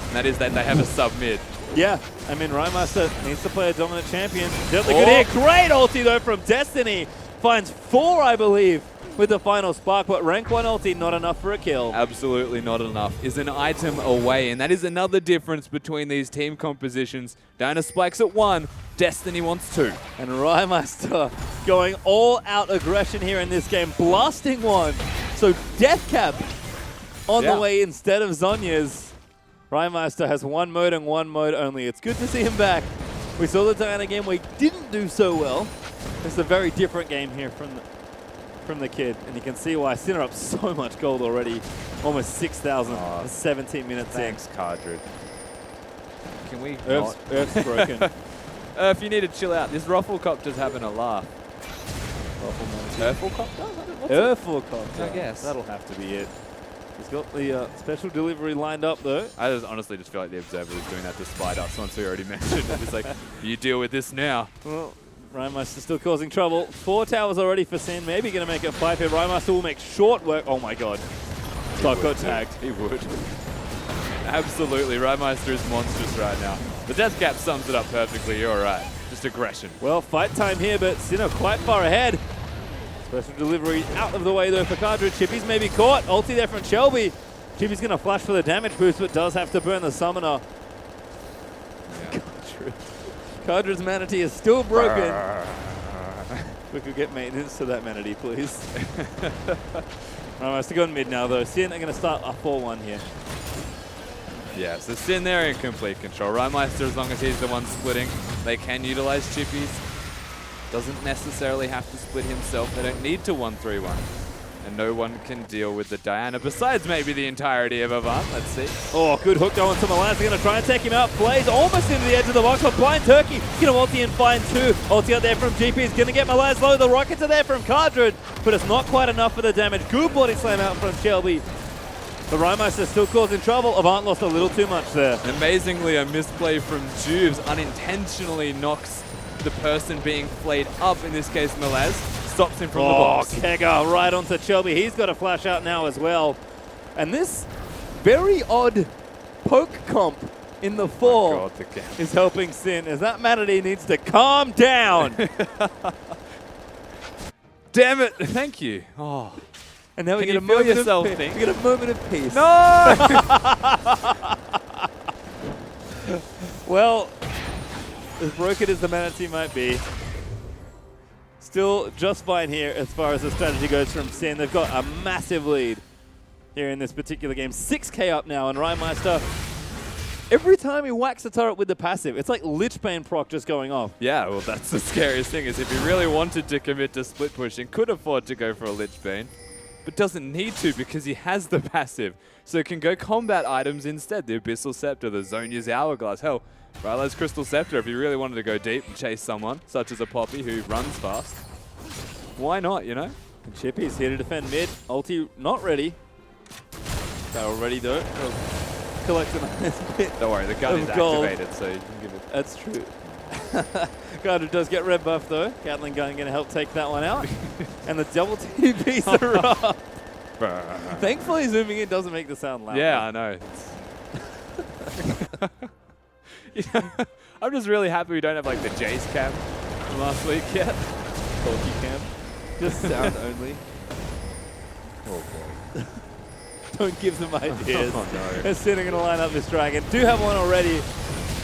And that is that they have a sub-mid. Yeah, I mean, Rymeister needs to play a dominant champion. Definitely good hit. Great ulti, though, from Destiny. Finds 4, I believe, with the final spark, but rank 1 ulti, not enough for a kill. Absolutely not enough. Is an item away, and that is another difference between these team compositions. Diana spikes at 1, Destiny wants 2. And Rymeister going all-out aggression here in this game, blasting 1. So Death Cap on the way instead of Zhonya's. Rymeister has 1 mode and 1 mode only. It's good to see him back. We saw the Diana game where he didn't do so well. It's a very different game here from the kid, and you can see why. Sinner up so much gold already, almost 6,000, 17 minutes Thanks, Cardred. Can we Earth's broken. if you need to chill out, this Rufflecopter's having a laugh. Rufflecopter? Earthful I guess. That'll have to be it. He's got the special delivery lined up, though. I just honestly just feel like the Observer was doing that to spite us once we already mentioned it. It's like, you deal with this now. Well, Rymeister still causing trouble. 4 towers already for Sin. Maybe going to make it 5 here. Rymeister will make short work. Oh my god. Stark got tagged. He would. Absolutely. Rymeister is monstrous right now. The Death Cap sums it up perfectly. You're right. Just aggression. Well, fight time here, but Sinner quite far ahead. Special delivery out of the way, though, for Cardred. Chippy's maybe caught. Ulti there from Shelby. Chippy's going to flash for the damage boost, but does have to burn the summoner. Yeah. Cardred's Manatee is still broken. We could get maintenance to that Manatee, please. Rymeister going mid now, though. Sin are going to start a 4-1 here. Yeah, so Sin there in complete control. Rymeister, as long as he's the one splitting, they can utilize Chippies. Doesn't necessarily have to split himself. They don't need to 1-3-1. And no one can deal with the Diana, besides maybe the entirety of Avant. Let's see. Oh, good hook going to Malaz. They're going to try and take him out. Plays almost into the edge of the box, but Blind Turkey going to ulti and find 2. Ulti out there from GP is going to get Malaz low. The rockets are there from Cardred, but it's not quite enough for the damage. Good body slam out from Shelby. The Rymeister still causing trouble. Avant lost a little too much there. Amazingly, a misplay from Juves unintentionally knocks the person being flayed up, in this case Malaz, stops him from the box. Kega right onto Shelby. He's got a flash out now as well. And this very odd poke comp in the 4 is helping Sin, as that Manatee needs to calm down. Damn it! Thank you. Oh. And now we Can get a you feel moment yourself of peace. think? We get a moment of peace. No! Well, as broken as the Manatee might be, still just fine here as far as the strategy goes from Sin. They've got a massive lead here in this particular game. 6k up now, and Rymeister, every time he whacks a turret with the passive, it's like Lich Bane proc just going off. Yeah, well, that's the scariest thing, is if he really wanted to commit to split pushing, could afford to go for a Lich Bane, but doesn't need to because he has the passive, so can go combat items instead. The Abyssal Scepter, the Zhonya's Hourglass, hell, Rylo's Crystal Scepter if he really wanted to go deep and chase someone, such as a Poppy who runs fast. Why not, you know? And Chippy's here to defend mid. Ulti not ready. They're already though. Collect a nice bit. Don't worry, the gun is Of gold. activated, so you can give it. That's true. Carter does get red buff though. Gatling gun going to help take that one out. And the double TPs are up. Thankfully, zooming in doesn't make the sound loud. Yeah, I know. I'm just really happy we don't have like the Jace cam from last week yet. Talkie cam. Just sound only. Oh boy. Don't give them ideas. Oh no. They're sitting going to line up this dragon. Do have one already.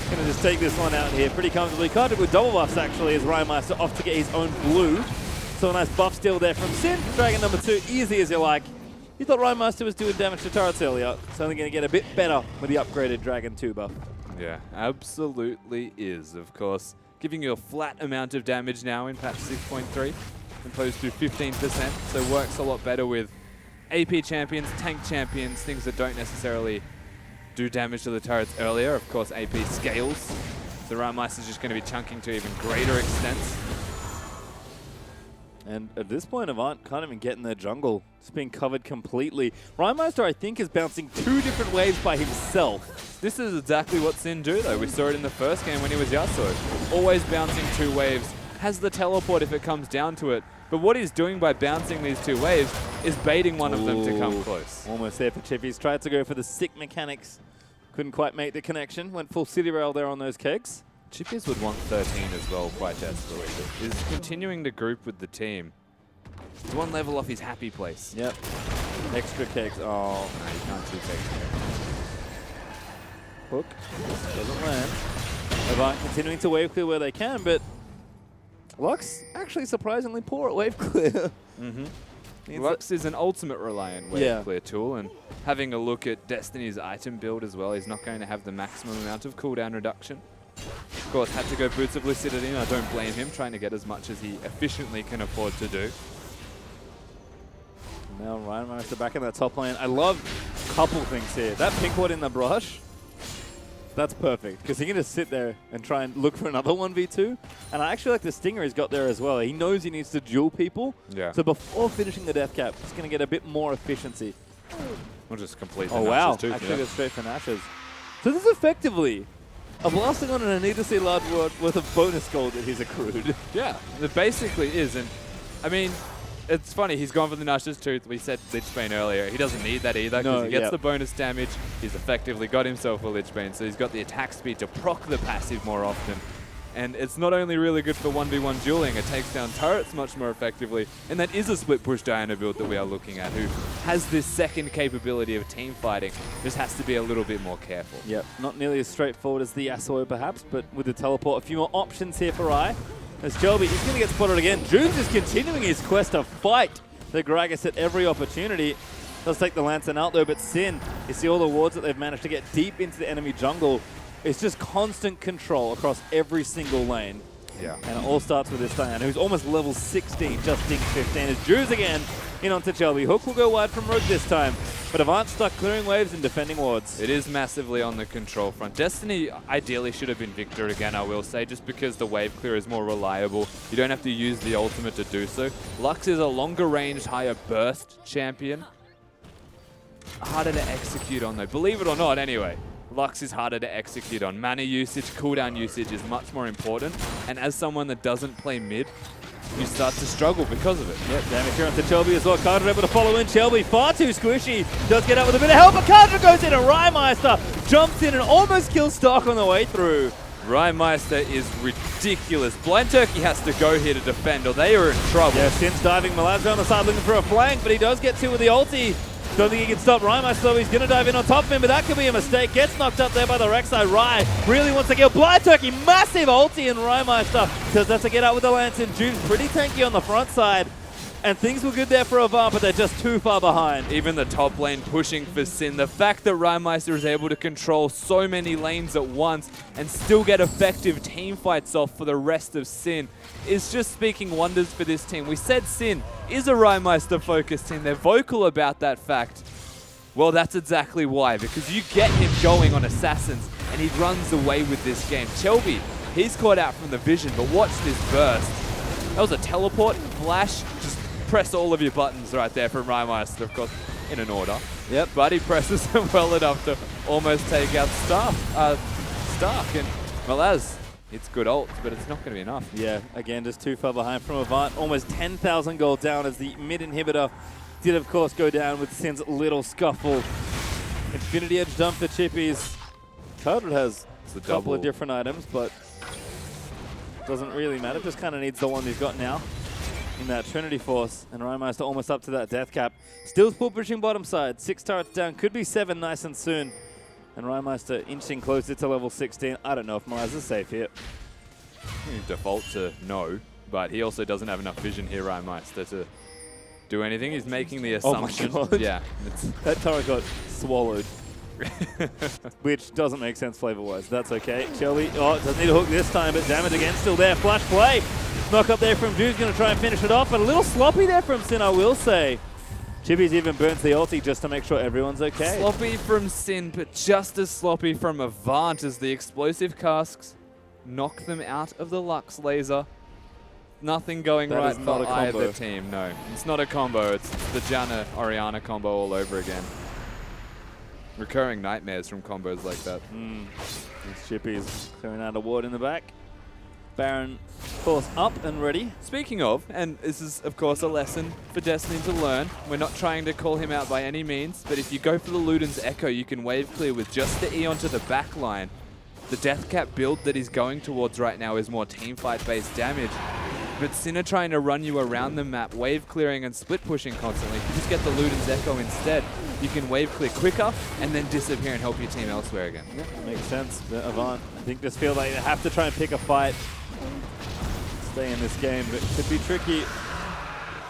Going to just take this one out here pretty comfortably. Carter with double buffs actually as Rhymeister off to get his own blue. So a nice buff steal there from Sin. Dragon number 2, easy as you like. You thought Rhymeister was doing damage to turrets earlier. It's only going to get a bit better with the upgraded Dragon 2 buff. Yeah, absolutely is, of course. Giving you a flat amount of damage now in patch 6.3, opposed to 15%, so works a lot better with AP champions, tank champions, things that don't necessarily do damage to the turrets earlier. Of course, AP scales, so Rhymeister's just going to be chunking to even greater extents. And at this point, Avant can't even get in their jungle. It's being covered completely. Rhymeister, I think, is bouncing 2 different waves by himself. This is exactly what Sin do, though. We saw it in the first game when he was Yasuo. Always bouncing 2 waves. Has the teleport if it comes down to it. But what he's doing by bouncing these 2 waves is baiting one of them to come close. Almost there for Chippies. Tried to go for the sick mechanics. Couldn't quite make the connection. Went full city rail there on those kegs. Chippies would want 13 as well, quite desperately. Is continuing to group with the team. He's 1 level off his happy place. Yep. Extra kegs. Oh, No, you can't 2 kegs. hook. Doesn't land. Avant continuing to wave clear where they can, but Lux actually surprisingly poor at wave clear. Lux is an ultimate reliant wave Yeah. clear tool, and having a look at Destiny's item build as well, he's not going to have the maximum amount of cooldown reduction. Of course, had to go Boots of Lucidity. I don't blame him, trying to get as much as he efficiently can afford to do. Now Rhymeister back in that top lane. I love a couple things here. That pink ward in the brush, that's perfect, because he can just sit there and try and look for another 1v2. And I actually like the stinger he's got there as well. He knows he needs to duel people. Yeah. So before finishing the death cap, he's going to get a bit more efficiency. We'll just complete the Oh, wow. Nashes too. Actually goes straight for Nashes. So this is effectively a blasting on and a needlessly large worth of bonus gold that he's accrued. Yeah, it basically is. And I mean, it's funny, he's gone for the Nashes too. We said Lich Bane earlier. He doesn't need that either because No, he gets yep. the bonus damage. He's effectively got himself a Lich Bane, so he's got the attack speed to proc the passive more often. And it's not only really good for 1v1 dueling, it takes down turrets much more effectively. And that is a split push Diana build that we are looking at, who has this second capability of team fighting. Just has to be a little bit more careful. Yep, not nearly as straightforward as the Yasuo perhaps, but with the teleport, a few more options here for Rai. As Jelby is going to get spotted again. Jubes is continuing his quest to fight the Gragas at every opportunity. Does take the Lantern out though, but Sin, you see all the wards that they've managed to get deep into the enemy jungle. It's just constant control across every single lane. Yeah. And it all starts with this Diana, who's almost level 16, just dinged 15. As Jubes again in onto Jelby. Hook will go wide from Rogue this time, but Avant stuck clearing waves and defending wards. It is massively on the control front. Destiny ideally should have been Victor again, I will say, just because the wave clear is more reliable. You don't have to use the ultimate to do so. Lux is a longer range, higher burst champion. Harder to execute on though, believe it or not anyway. Lux is harder to execute on. Mana usage, cooldown usage is much more important, and as someone that doesn't play mid, you start to struggle because of it. Yep, damage here onto Shelby as well. Carter able to follow in. Shelby far too squishy. Does get out with a bit of help, but Carter goes in and Rhymeister jumps in and almost kills Stark on the way through. Rhymeister is ridiculous. Blind Turkey has to go here to defend, or they are in trouble. Yeah, Sin's diving. Malazzo on the side looking for a flank, but he does get 2 with the ulti. Don't think he can stop Rhymeister, so he's going to dive in on top of him, but that could be a mistake. Gets knocked up there by the Rek'Sai. Rai really wants to kill Blind Turkey. Massive ulti in Rhymeister. Does have to get out with the Lantern. June's pretty tanky on the front side. And things were good there for Avant, but they're just too far behind. Even the top lane pushing for Sin. The fact that Rhymeister is able to control so many lanes at once and still get effective team fights off for the rest of Sin is just speaking wonders for this team. We said Sin is a Rhymeister focused team. They're vocal about that fact. Well, that's exactly why, because you get him going on Assassins and he runs away with this game. Shelby, he's caught out from the vision, but watch this burst. That was a teleport, flash, just press all of your buttons right there from Rhymeister, of course, in an order. Yep. But he presses them well enough to almost take out Stark. And Malaz It's good ults, but it's not going to be enough. Yeah, again, just too far behind from Avant. Almost 10,000 gold down as the mid inhibitor did, of course, go down with Sin's little scuffle. Infinity Edge dump for Chippies. Cardwood has a couple of different items, but doesn't really matter. Just kind of needs the one he's got now in that Trinity Force. And Rhymeister almost up to that death cap. Still full pushing bottom side. 6 turrets down. Could be 7 nice and soon. And Rhymeister inching closer to level 16. I don't know if Miles is safe here. He default to no, but he also doesn't have enough vision here, Rhymeister, to do anything. He's making the assumption. Oh my God. Yeah. That turret got swallowed. Which doesn't make sense flavor-wise. That's okay. Shelby, doesn't need a hook this time, but damage again still there. Flash play. Knock up there from Drew's going to try and finish it off, but a little sloppy there from Sin, I will say. Chippies even burns the ulti just to make sure everyone's okay. Sloppy from Sin, but just as sloppy from Avant as the explosive casks knock them out of the Lux laser. Nothing going That right is not for a combo. either team. No, it's not a combo. It's the Janna-Oriana combo all over again. Recurring nightmares from combos like that. These Chippies clearing out a ward in the back. Baron, of course, up and ready. Speaking of, and this is, of course, a lesson for Destiny to learn. We're not trying to call him out by any means, but if you go for the Luden's Echo, you can wave clear with just the E onto the back line. The death cap build that he's going towards right now is more teamfight-based damage. But Sin are trying to run you around the map, wave clearing and split pushing constantly. If you just get the Luden's Echo instead, you can wave clear quicker and then disappear and help your team elsewhere again. Yeah, makes sense. But Avant, I think, just feel like they have to try and pick a fight. Stay in this game, but it could be tricky.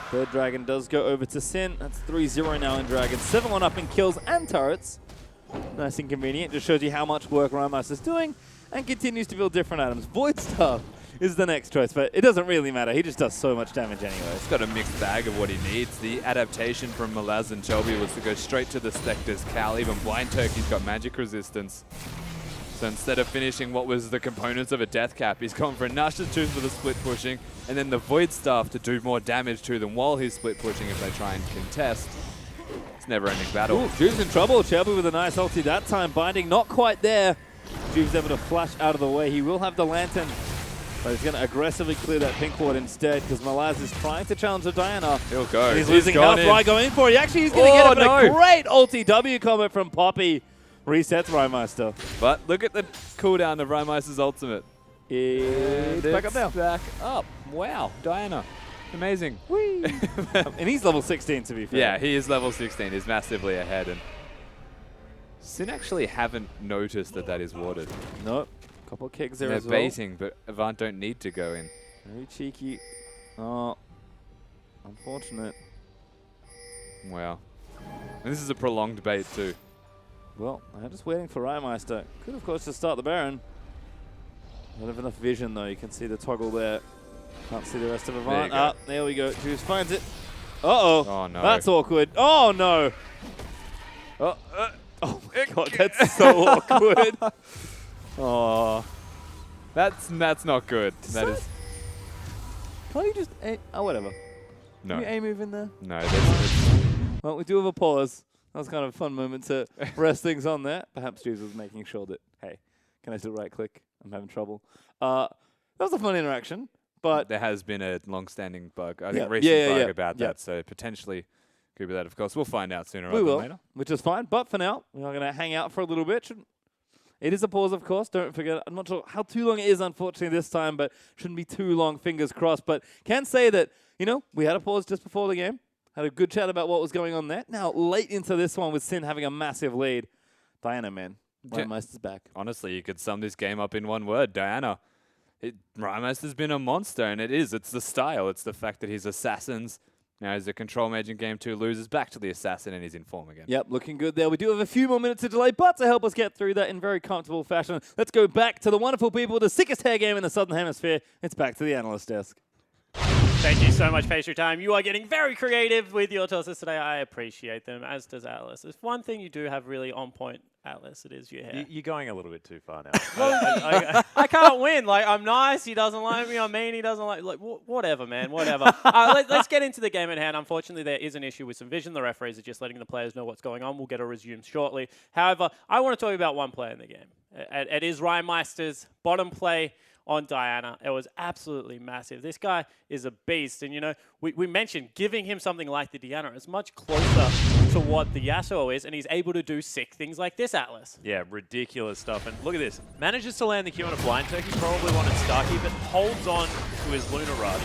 Third Dragon does go over to Sin. That's 3-0 now in Dragon. 7-1 up in kills and turrets. Nice and convenient. Just shows you how much work Rhymeister's doing and continues to build different items. Void Star is the next choice, but it doesn't really matter. He just does so much damage anyway. He's got a mixed bag of what he needs. The adaptation from Malaz and Shelby was to go straight to the Spectre's Cal. Even Blind Turkey's got magic resistance. So instead of finishing what was the components of a death cap, he's gone for a Nash's Tooth for the split pushing, and then the Void Staff to do more damage to them while he's split pushing if they try and contest. It's never-ending battle. Ooh, Juve's in trouble. Shelby with a nice ulti that time. Binding not quite there. Juve's able to flash out of the way. He will have the Lantern, but he's going to aggressively clear that pink ward instead because Malaz is trying to challenge the Diana. He'll go. And he's losing health by going for it. Actually, he's going to get it, but a great ulti W combo from Poppy. Resets Rhymeister. But look at the cooldown of Rhymeister's ultimate. It's back up now. Back up. Wow, Diana. Amazing. Whee. And he's level 16 to be fair. Yeah, he is level 16. He's massively ahead. And Sin actually haven't noticed that that is warded. Nope. Couple of kicks there They're as well. baiting, but Avant don't need to go in. Very cheeky. Oh, unfortunate. Wow. And this is a prolonged bait too. Well, I'm just waiting for Rhymeister. Could, of course, just start the Baron. Not have enough vision, though. You can see the toggle there. Can't see the rest of Avant. Ah, there we go. Juice finds it. Uh-oh. Oh, no. That's awkward. Oh, no. Oh my God. That's so awkward. Oh. That's not good. That is... Can't you just... Oh, whatever. No. Can you A-move in there? No, that's... Well, we do have a pause. That was kind of a fun moment to rest things on there. Perhaps Juice was making sure that, hey, can I still right-click? I'm having trouble. That was a fun interaction, but... There has been a long-standing bug. I think Yeah. recent bug about Yeah. that, so potentially could be that. Of course, we'll find out sooner We rather will, than later. which is fine. But for now, we are going to hang out for a little bit. It is a pause, of course. Don't forget. I'm not sure how too long it is, unfortunately, this time, but shouldn't be too long, fingers crossed. But can say that, you know, we had a pause just before the game. Had a good chat about what was going on there. Now, late into this one with Sin having a massive lead. Diana, man. Rhymeister's back. Honestly, you could sum this game up in one word. Diana. Rhymeister's been a monster, and it is. It's the style. It's the fact that he's Assassins. Now he's a control mage in game 2, loses back to the Assassin, and he's in form again. Yep, looking good there. We do have a few more minutes to delay, but to help us get through that in very comfortable fashion, let's go back to the wonderful people, the sickest hair game in the Southern Hemisphere. It's back to the analyst desk. Thank you so much, Pastry Time. You are getting very creative with your tosses today. I appreciate them, as does Atlas. There's one thing you do have really on point, Atlas. It is your hair. You're going a little bit too far now. I can't win. Like, I'm nice. He doesn't like me. I'm mean. He doesn't like whatever, man. Whatever. Let's get into the game at hand. Unfortunately, there is an issue with some vision. The referees are just letting the players know what's going on. We'll get a resume shortly. However, I want to talk about one player in the game. It is Rhymeister's bottom play on Diana. It was absolutely massive. This guy is a beast. And, you know, we mentioned giving him something like the Diana is much closer to what the Yasuo is, and he's able to do sick things like this, Atlas. Yeah, ridiculous stuff. And look at this. Manages to land the Q on a blind turkey, probably wanted Starkey, but holds on to his Luna Rush.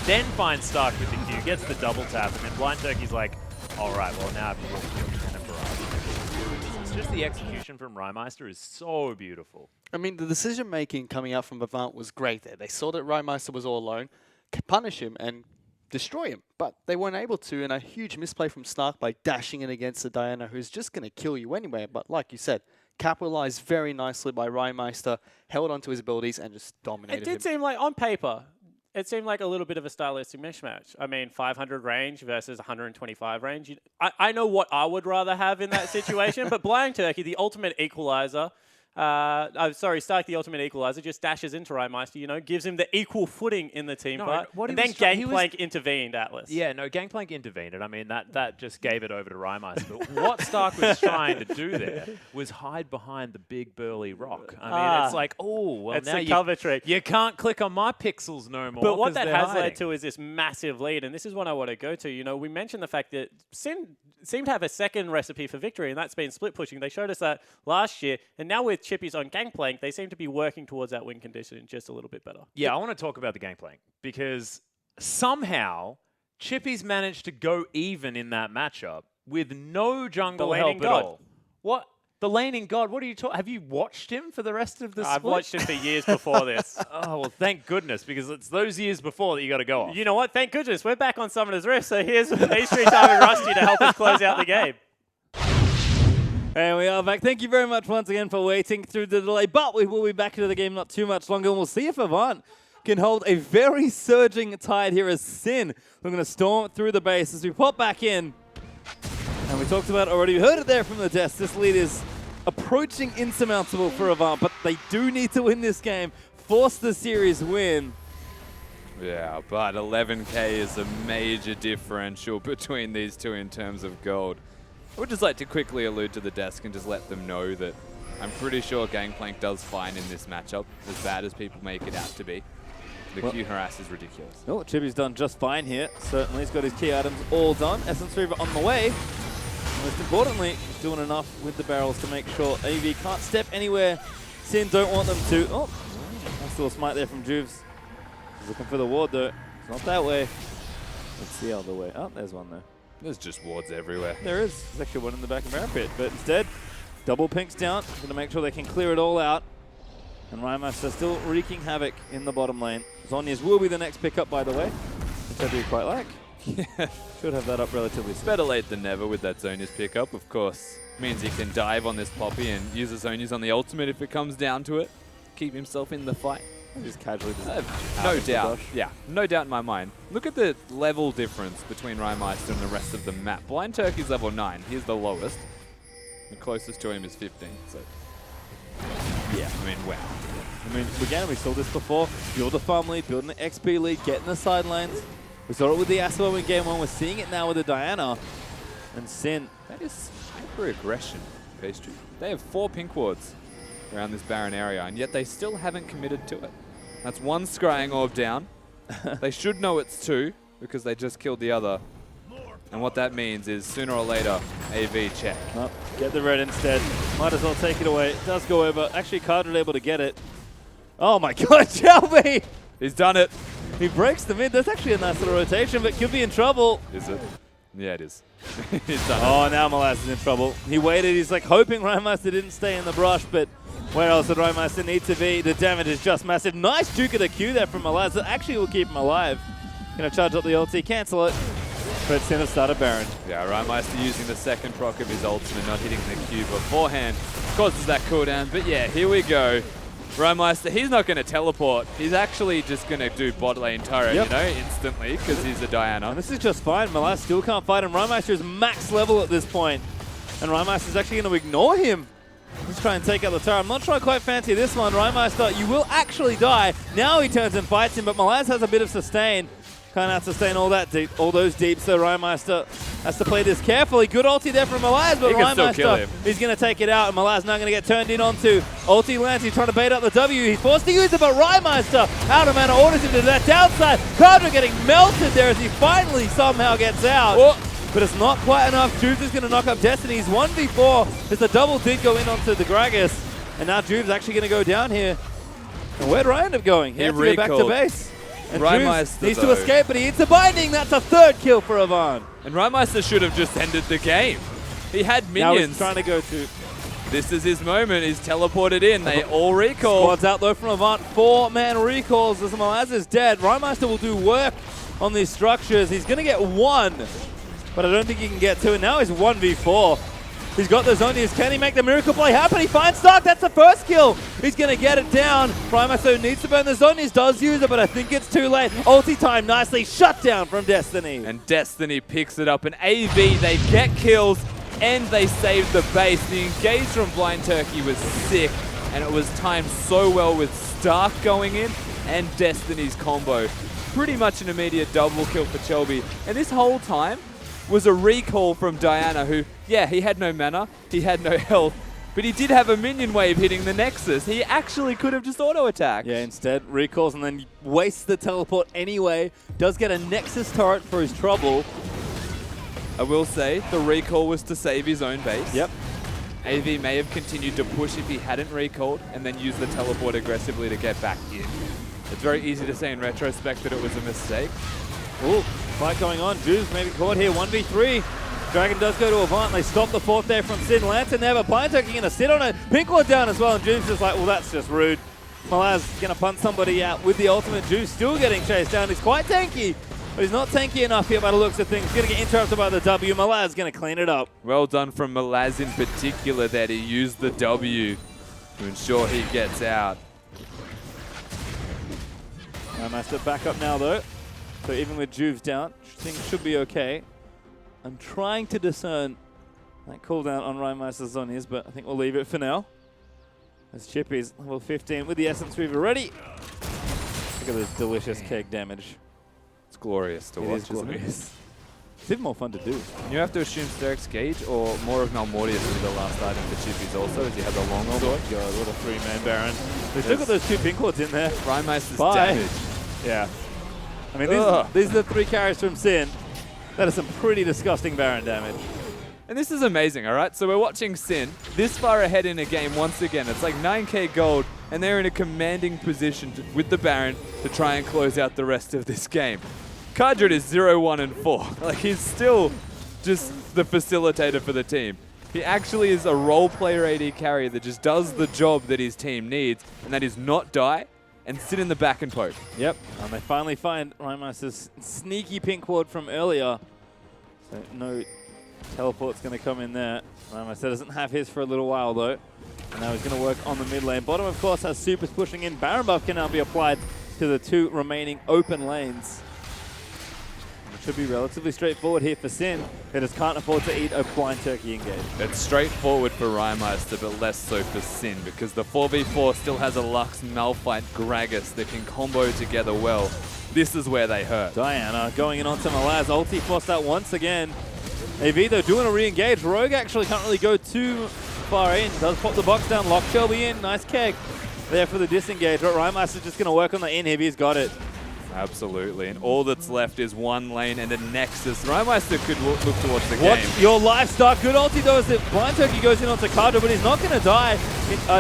Then finds Stark with the Q, gets the double tap, and then blind turkey's like, all right, well, now I've got the cannon barrage. It's just the execution from Rymeister is so beautiful. I mean, the decision-making coming out from Avant was great there. They saw that Rymeister was all alone, punish him, and destroy him. But they weren't able to, and a huge misplay from Stark by dashing in against the Diana, who's just going to kill you anyway. But like you said, capitalized very nicely by Rymeister, held onto his abilities, and just dominated him. It did seem like, on paper, it seemed like a little bit of a stylistic mismatch. I mean, 500 range versus 125 range. I know what I would rather have in that situation, but Blind Turkey, the ultimate equalizer, Stark, the ultimate equalizer, just dashes into Rymeister, you know, gives him the equal footing in the team fight. And then Gangplank intervened, Atlas. Yeah, no, Gangplank intervened, and I mean, that just gave it over to Rymeister. But what Stark was trying to do there was hide behind the big burly rock. I mean, it's like, oh, well, it's now a cover trick. You can't click on my pixels no more. But what that has hiding. led to is this massive lead, and this is what I want to go to. You know, we mentioned the fact that Sin seemed to have a second recipe for victory, and that's been split pushing. They showed us that last year, and now with Chippies on Gangplank, they seem to be working towards that win condition just a little bit better. Yeah, I want to talk about the Gangplank because somehow Chippies managed to go even in that matchup with no jungle help at all. What? The laning god? What are you talking? Have you watched him for the rest of the split? I've watched him for years before this. Oh, well, thank goodness, because it's those years before that you got to go off. You know what? Thank goodness. We're back on Summoner's Rift, so here's H3 Time and Rusty to help us close out the game. And we are back. Thank you very much once again for waiting through the delay. But we will be back into the game not too much longer. And we'll see if Avant can hold a very surging tide here as Sin. We're going to storm through the base as we pop back in. And we talked about it already. You heard it there from the desk. This lead is approaching insurmountable for Avant. But they do need to win this game. Force the series win. Yeah, but 11k is a major differential between these two in terms of gold. I would just like to quickly allude to the desk and just let them know that I'm pretty sure Gangplank does fine in this matchup, as bad as people make it out to be. The Q harass is ridiculous. Oh, Chibi's done just fine here. Certainly, he's got his key items all done. Essence Reaver on the way. Most importantly, doing enough with the barrels to make sure AV can't step anywhere Sin don't want them to. Oh, nice little smite there from Juves. He's looking for the ward though. It's not that way. Let's see the other way. Oh, there's one there. There's just wards everywhere. There is. There's actually one in the back of Mirror Pit, but instead, double pinks down. Going to make sure they can clear it all out. And Rymeister still wreaking havoc in the bottom lane. Zhonya's will be the next pickup, by the way, which I do quite like. Should have that up relatively soon. Better late than never with that Zhonya's pickup, of course. Means he can dive on this Poppy and use the Zhonya's on the ultimate if it comes down to it. Keep himself in the fight. Just casually. No doubt. Yeah, no doubt in my mind. Look at the level difference between Rymeister and the rest of the map. Blind Turkey's level 9. He's the lowest. The closest to him is 15. So, yeah, I mean, wow. I mean, again, we saw this before. Build a farm lead, build an XP lead, get in the side lanes. We saw it with the Yasuo in game 1. We're seeing it now with the Diana. And Sin. That is hyper aggression, Pastry. They have 4 pink wards around this Baron area, and yet they still haven't committed to it. That's 1 scrying orb down. They should know it's 2 because they just killed the other. And what that means is sooner or later, AV check. Oh, get the red instead. Might as well take it away. It does go over. Actually, Cardred able to get it. Oh my god, Shelby! He's done it. He breaks the mid. That's actually a nice little rotation, but could be in trouble. Is it? Yeah, it is. He's done it. Oh, now Molas is in trouble. He waited. He's like hoping Rymeister didn't stay in the brush, but where else did Rymeister need to be? The damage is just massive. Nice juke of the Q there from Molas. That actually will keep him alive. Gonna charge up the ulti, cancel it. But Sin have started Baron. Yeah, Rymeister using the second proc of his ultimate, not hitting the Q beforehand, causes that cooldown. But yeah, here we go. Rymeister, he's not going to teleport. He's actually just going to do bot lane turret, you know, instantly, because he's a Diana. And this is just fine. Molas still can't fight him. Rymeister is max level at this point. And Rymeister is actually going to ignore him. Let's try and take out the tower. I'm not sure I quite fancy this one. Rymeister, you will actually die. Now he turns and fights him, but Malaz has a bit of sustain. Can't out-sustain all those deeps, so Rymeister has to play this carefully. Good ulti there from Malaz, but He can still kill Rymeister him. is going to take it out, and Malaz now going to get turned in onto ulti Lance. He's trying to bait up the W. He's forced to use it, but Rymeister out of mana orders him to that downside. Kadra getting melted there as he finally somehow gets out. Oh. But it's not quite enough. Juves is going to knock up Destiny. He's 1v4 as the double did go in onto the Gragas. And now Juves actually going to go down here. And where'd Ryan end up going? He had to go back to recalled. base. And Rymeister, Juves needs to though. escape, but he hits a binding. That's a third kill for Avant. And Rymeister should have just ended the game. He had Now minions. he's trying to go to... This is his moment. He's teleported in. They all recall. Squad's out though from Avant. 4-man recalls as Malaz is dead. Rymeister will do work on these structures. He's going to get one, but I don't think he can get two. And now he's 1v4. He's got the Zonias. Can he make the miracle play happen? He finds Stark. That's the first kill. He's going to get it down. Rymeister needs to burn the Zonias. Does use it, but I think it's too late. Ulti time nicely shut down from Destiny. And Destiny picks it up. And AV, they get kills and they save the base. The engage from Blind Turkey was sick, and it was timed so well with Stark going in and Destiny's combo. Pretty much an immediate double kill for Chelby. And this whole time was a recall from Diana, who, yeah, he had no mana, he had no health, but he did have a minion wave hitting the Nexus. He actually could have just auto-attacked. Yeah, instead recalls and then wastes the teleport anyway. Does get a Nexus turret for his trouble. I will say, the recall was to save his own base. Yep. AV may have continued to push if he hadn't recalled and then used the teleport aggressively to get back in. It's very easy to say in retrospect that it was a mistake. Ooh, fight going on. Juves maybe caught here. 1v3. Dragon does go to Avant. They stop the fourth there from Sin. Lantern there, but Blind Turkey going to sit on it. Pinkwood down as well, and Juves is like, well, that's just rude. Malaz going to punt somebody out with the ultimate. Juves still getting chased down. He's quite tanky, but he's not tanky enough here by the looks of things. Going to get interrupted by the W. Malaz going to clean it up. Well done from Malaz in particular there to use the W to ensure he gets out. Master back up now, though. So even with Juves down, things should be okay. I'm trying to discern that cooldown on Rymeister's Zonias, but I think we'll leave it for now. As Chippy's level 15 with the Essence Weaver ready. Look at this delicious keg damage. It's glorious to It watch, is isn't it? glorious. It's even more fun to do. You have to assume Steric's Gauge or more of Malmortius will be the last item for Chippies also, as he has a long sword. God, what a three-man Baron. They've still got those two Pinkwards in there. Rymeister's Bye. damage. Yeah. I mean, Ugh. these are the three carries from Sin. That is some pretty disgusting Baron damage. And this is amazing, all right? So we're watching Sin this far ahead in a game once again. It's like 9k gold, and they're in a commanding position with the Baron to try and close out the rest of this game. Kardred is 0-1-4. Like, he's still just the facilitator for the team. He actually is a role player AD carry that just does the job that his team needs, and that is not die and sit in the back and poke. Yep, and they finally find Rymeister's sneaky pink ward from earlier. So no teleport's going to come in there. Rymeister doesn't have his for a little while though. And now he's going to work on the mid lane. Bottom, of course, has supers pushing in. Baron buff can now be applied to the two remaining open lanes. It should be relatively straightforward here for Sin. They just can't afford to eat a Blind Turkey engage. It's straightforward for Rymeister, but less so for Sin, because the 4v4 still has a Lux, Malphite, Gragas that can combo together well. This is where they hurt. Diana going in onto Malaz. Ulti forced out once again. AV though doing a re-engage. Rogue actually can't really go too far in. Does pop the box down, lock Shelby in. Nice keg there for the disengage. But Rymeister's just going to work on the inhib. He's got it. Absolutely, and all that's left is one lane and a Nexus. Rymeister could look towards the Watch game. your lifestyle. Good ulti though as the Blind Turkey goes in onto Kardra, but he's not going to die.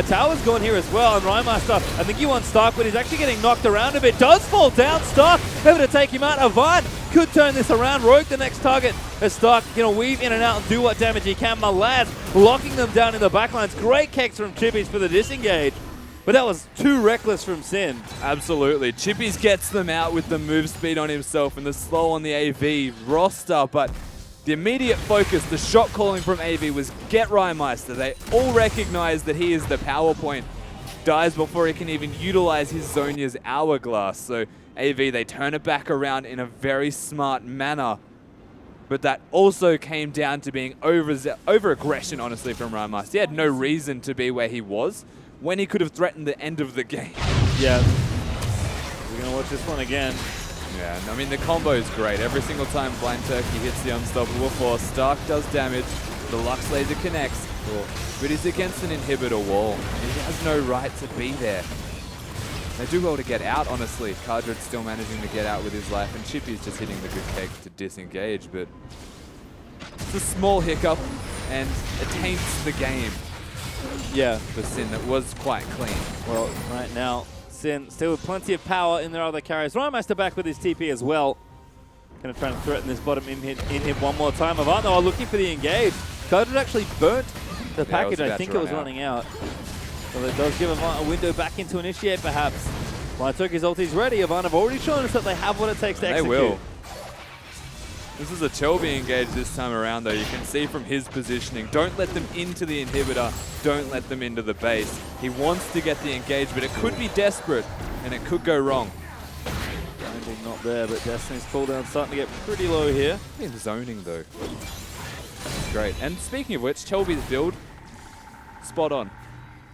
Tower's gone here as well, and Rymeister, I think he wants Stark, but he's actually getting knocked around a bit. Does fall down. Stark able to take him out. Avant could turn this around. Rogue the next target as Stark going to weave in and out and do what damage he can. Malaz locking them down in the backlines. Great kicks from Chippies for the disengage. But that was too reckless from Sin. Absolutely. Chippies gets them out with the move speed on himself and the slow on the AV roster, but the immediate focus, the shot calling from AV was get Rymeister. They all recognize that he is the power point. Dies before he can even utilize his Zonia's hourglass. So AV, they turn it back around in a very smart manner. but that also came down to being over-aggression, honestly, from Rymeister. He had no reason to be where he was when he could have threatened the end of the game. Yeah. We're going to watch this one again. Yeah, I mean, the combo is great. Every single time Blind Turkey hits the unstoppable force, Stark does damage, the Lux Laser connects, but he's against an inhibitor wall. He has no right to be there. They do well to get out, honestly. Cardred's still managing to get out with his life, and Chippy's just hitting the good keg to disengage, but it's a small hiccup, and it taints the game. Yeah. For Sin that was quite clean. Well, right now, Sin still with plenty of power in their other carries. Rymeister back with his TP as well. Going to try and threaten this bottom in hit one more time. Avant, though, are looking for the engage. Cardred actually burnt the package. I think it was running out. Well, it does give Avant a window back into initiate, perhaps. Blind Turkey's ulti's ready. Avant have already shown us that they have what it takes to execute. They will. This is a Chelby engage this time around, though. You can see from his positioning. Don't let them into the inhibitor. Don't let them into the base. He wants to get the engage, but it could be desperate, and it could go wrong. Grinding not there, but Destiny's cooldown starting to get pretty low here. In zoning, though. Great. And speaking of which, Chelby's build, spot on.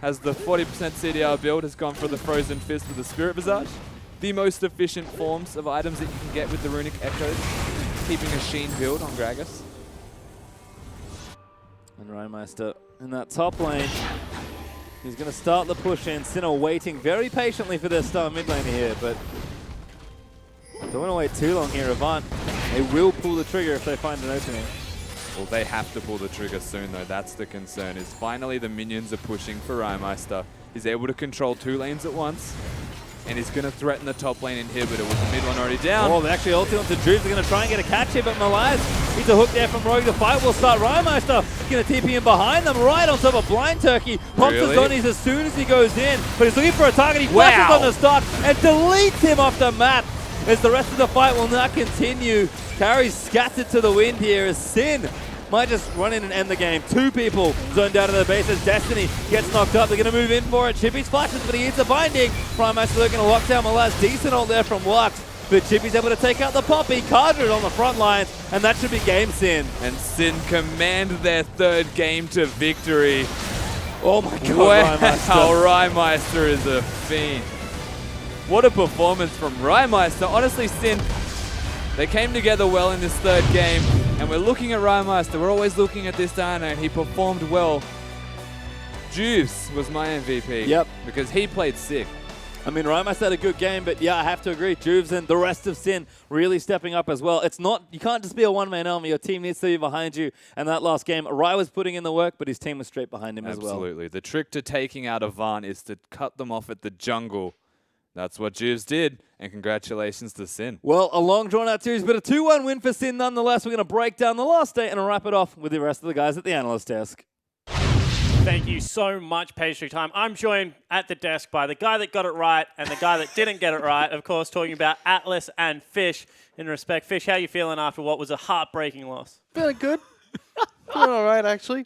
Has the 40% CDR build, has gone for the Frozen Fist with the Spirit Visage. The most efficient forms of items that you can get with the Runic Echoes. Keeping a Sheen build on Gragas. And Rymeister in that top lane. He's going to start the push in. Sinnoh waiting very patiently for their star mid laner here, but don't want to wait too long here, Avant. They will pull the trigger if they find an opening. Well, they have to pull the trigger soon, though. That's the concern, is finally the minions are pushing for Rymeister. He's able to control 2 lanes at once, and he's going to threaten the top lane inhibitor with the mid one already down. Oh, they actually ulti onto Drew's. They're going to try and get a catch here, but Malias needs a hook there from Rogue. The fight will start. Rymeister going to TP in behind them, right on top of Blind Turkey. Pops his zonies as soon as he goes in, but he's looking for a target. He flashes on the start and deletes him off the map. As the rest of the fight will not continue. Carries scattered to the wind here as Sin might just run in and end the game. 2 people zoned out of the base as Destiny gets knocked up. They're going to move in for it. Chippy splashes, but he hits a binding. Rymeister looking to lock down Malas. Decent ult there from Lux, but Chippy's able to take out the Poppy. Cardred on the front lines, and that should be game, Sin. And Sin command their 3rd game to victory. Oh my god, Rymeister is a fiend. What a performance from Rymeister. Honestly, Sin, they came together well in this 3rd game, and we're looking at Rymeister. We're always looking at this Dino, and he performed well. Juice was my MVP. Yep. Because he played sick. I mean, Rymeister had a good game, but yeah, I have to agree. Juves and the rest of Sin really stepping up as well. It's not, you can't just be a one-man army. Your team needs to be behind you. And that last game, Rai was putting in the work, but his team was straight behind him as well. Absolutely. The trick to taking out Avant is to cut them off at the jungle. That's what Juves did, and congratulations to Sin. Well, a long drawn-out series, but a 2-1 win for Sin nonetheless. We're going to break down the last day and wrap it off with the rest of the guys at the analyst desk. Thank you so much, Pastry Time. I'm joined at the desk by the guy that got it right and the guy that didn't get it right. Of course, talking about Atlas and Fish. In respect, Fish, how are you feeling after what was a heartbreaking loss? Feeling good. Feeling all right, actually.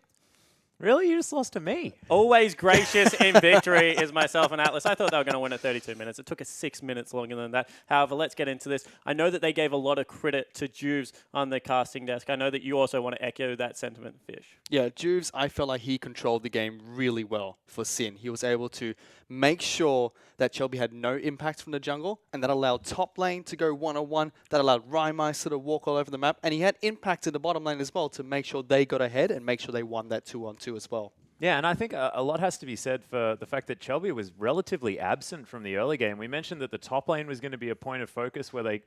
Really? You just lost to me. Always gracious in victory is myself and Atlas. I thought they were going to win at 32 minutes. It took us 6 minutes longer than that. However, let's get into this. I know that they gave a lot of credit to Juves on the casting desk. I know that you also want to echo that sentiment, Fish. Yeah, Juves, I felt like he controlled the game really well for Sin. He was able to make sure that Chelby had no impact from the jungle, and that allowed top lane to go one-on-one, that allowed Rymeister to walk all over the map, and he had impact in the bottom lane as well to make sure they got ahead and make sure they won that 2-on-2 as well. Yeah, and I think a lot has to be said for the fact that Chelby was relatively absent from the early game. We mentioned that the top lane was going to be a point of focus where they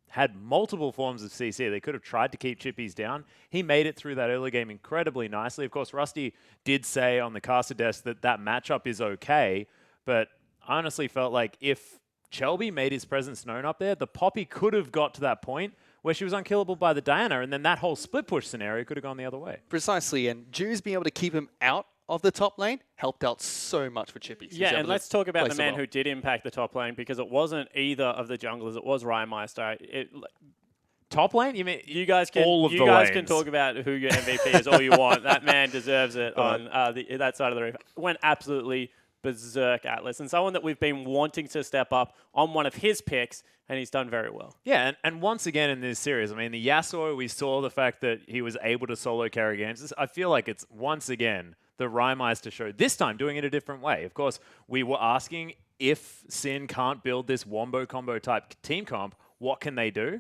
had multiple forms of CC. They could have tried to keep Chippies down. He made it through that early game incredibly nicely. Of course, Rusty did say on the caster desk that that matchup is okay, but I honestly felt like if Chelby made his presence known up there, the Poppy could have got to that point where she was unkillable by the Diana, and then that whole split push scenario could have gone the other way. Precisely, and Juves being able to keep him out of the top lane helped out so much for Chippies. Yeah, and let's talk about the man who did impact the top lane, because it wasn't either of the junglers. It was Rymeister. Top lane? You mean you guys can all of you the guys lanes. can talk about who your MVP is all you want. That man deserves it on that side of the reef. Went absolutely berserk Atlas, and someone that we've been wanting to step up on one of his picks, and he's done very well. Yeah, and once again in this series, I mean, the Yasuo, we saw the fact that he was able to solo carry games. I feel like it's, once again, the Rymeister show, this time doing it a different way. Of course, we were asking if Sin can't build this wombo combo type team comp, what can they do?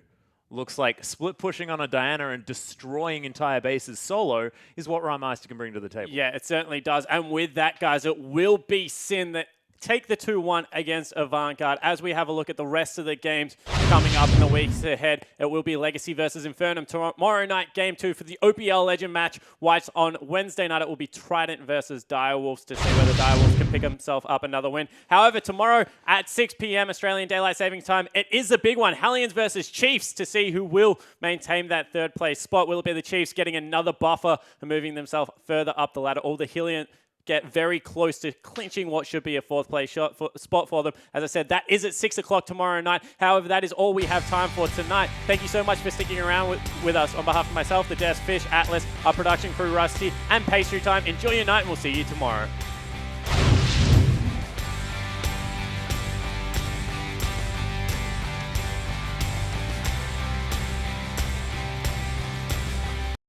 Looks like split pushing on a Diana and destroying entire bases solo is what Rymeister can bring to the table. Yeah, it certainly does. And with that, guys, it will be Sin that take the 2-1 against Avantgarde. As we have a look at the rest of the games coming up in the weeks ahead, it will be Legacy versus Infernum tomorrow night, Game 2 for the OPL Legend match. Whilst on Wednesday night, it will be Trident versus Direwolves to see whether Direwolves can pick himself up another win. However, tomorrow at 6 p.m. Australian Daylight Saving Time, it is a big one. Hellions versus Chiefs to see who will maintain that third place spot. Will it be the Chiefs getting another buffer and moving themselves further up the ladder, or the Hellion get very close to clinching what should be a fourth place spot for them? As I said, that is at 6 o'clock tomorrow night. However, that is all we have time for tonight. Thank you so much for sticking around with us. On behalf of myself, the Desk Fish, Atlas, our production crew, Rusty, and Pastry Time, enjoy your night, and we'll see you tomorrow.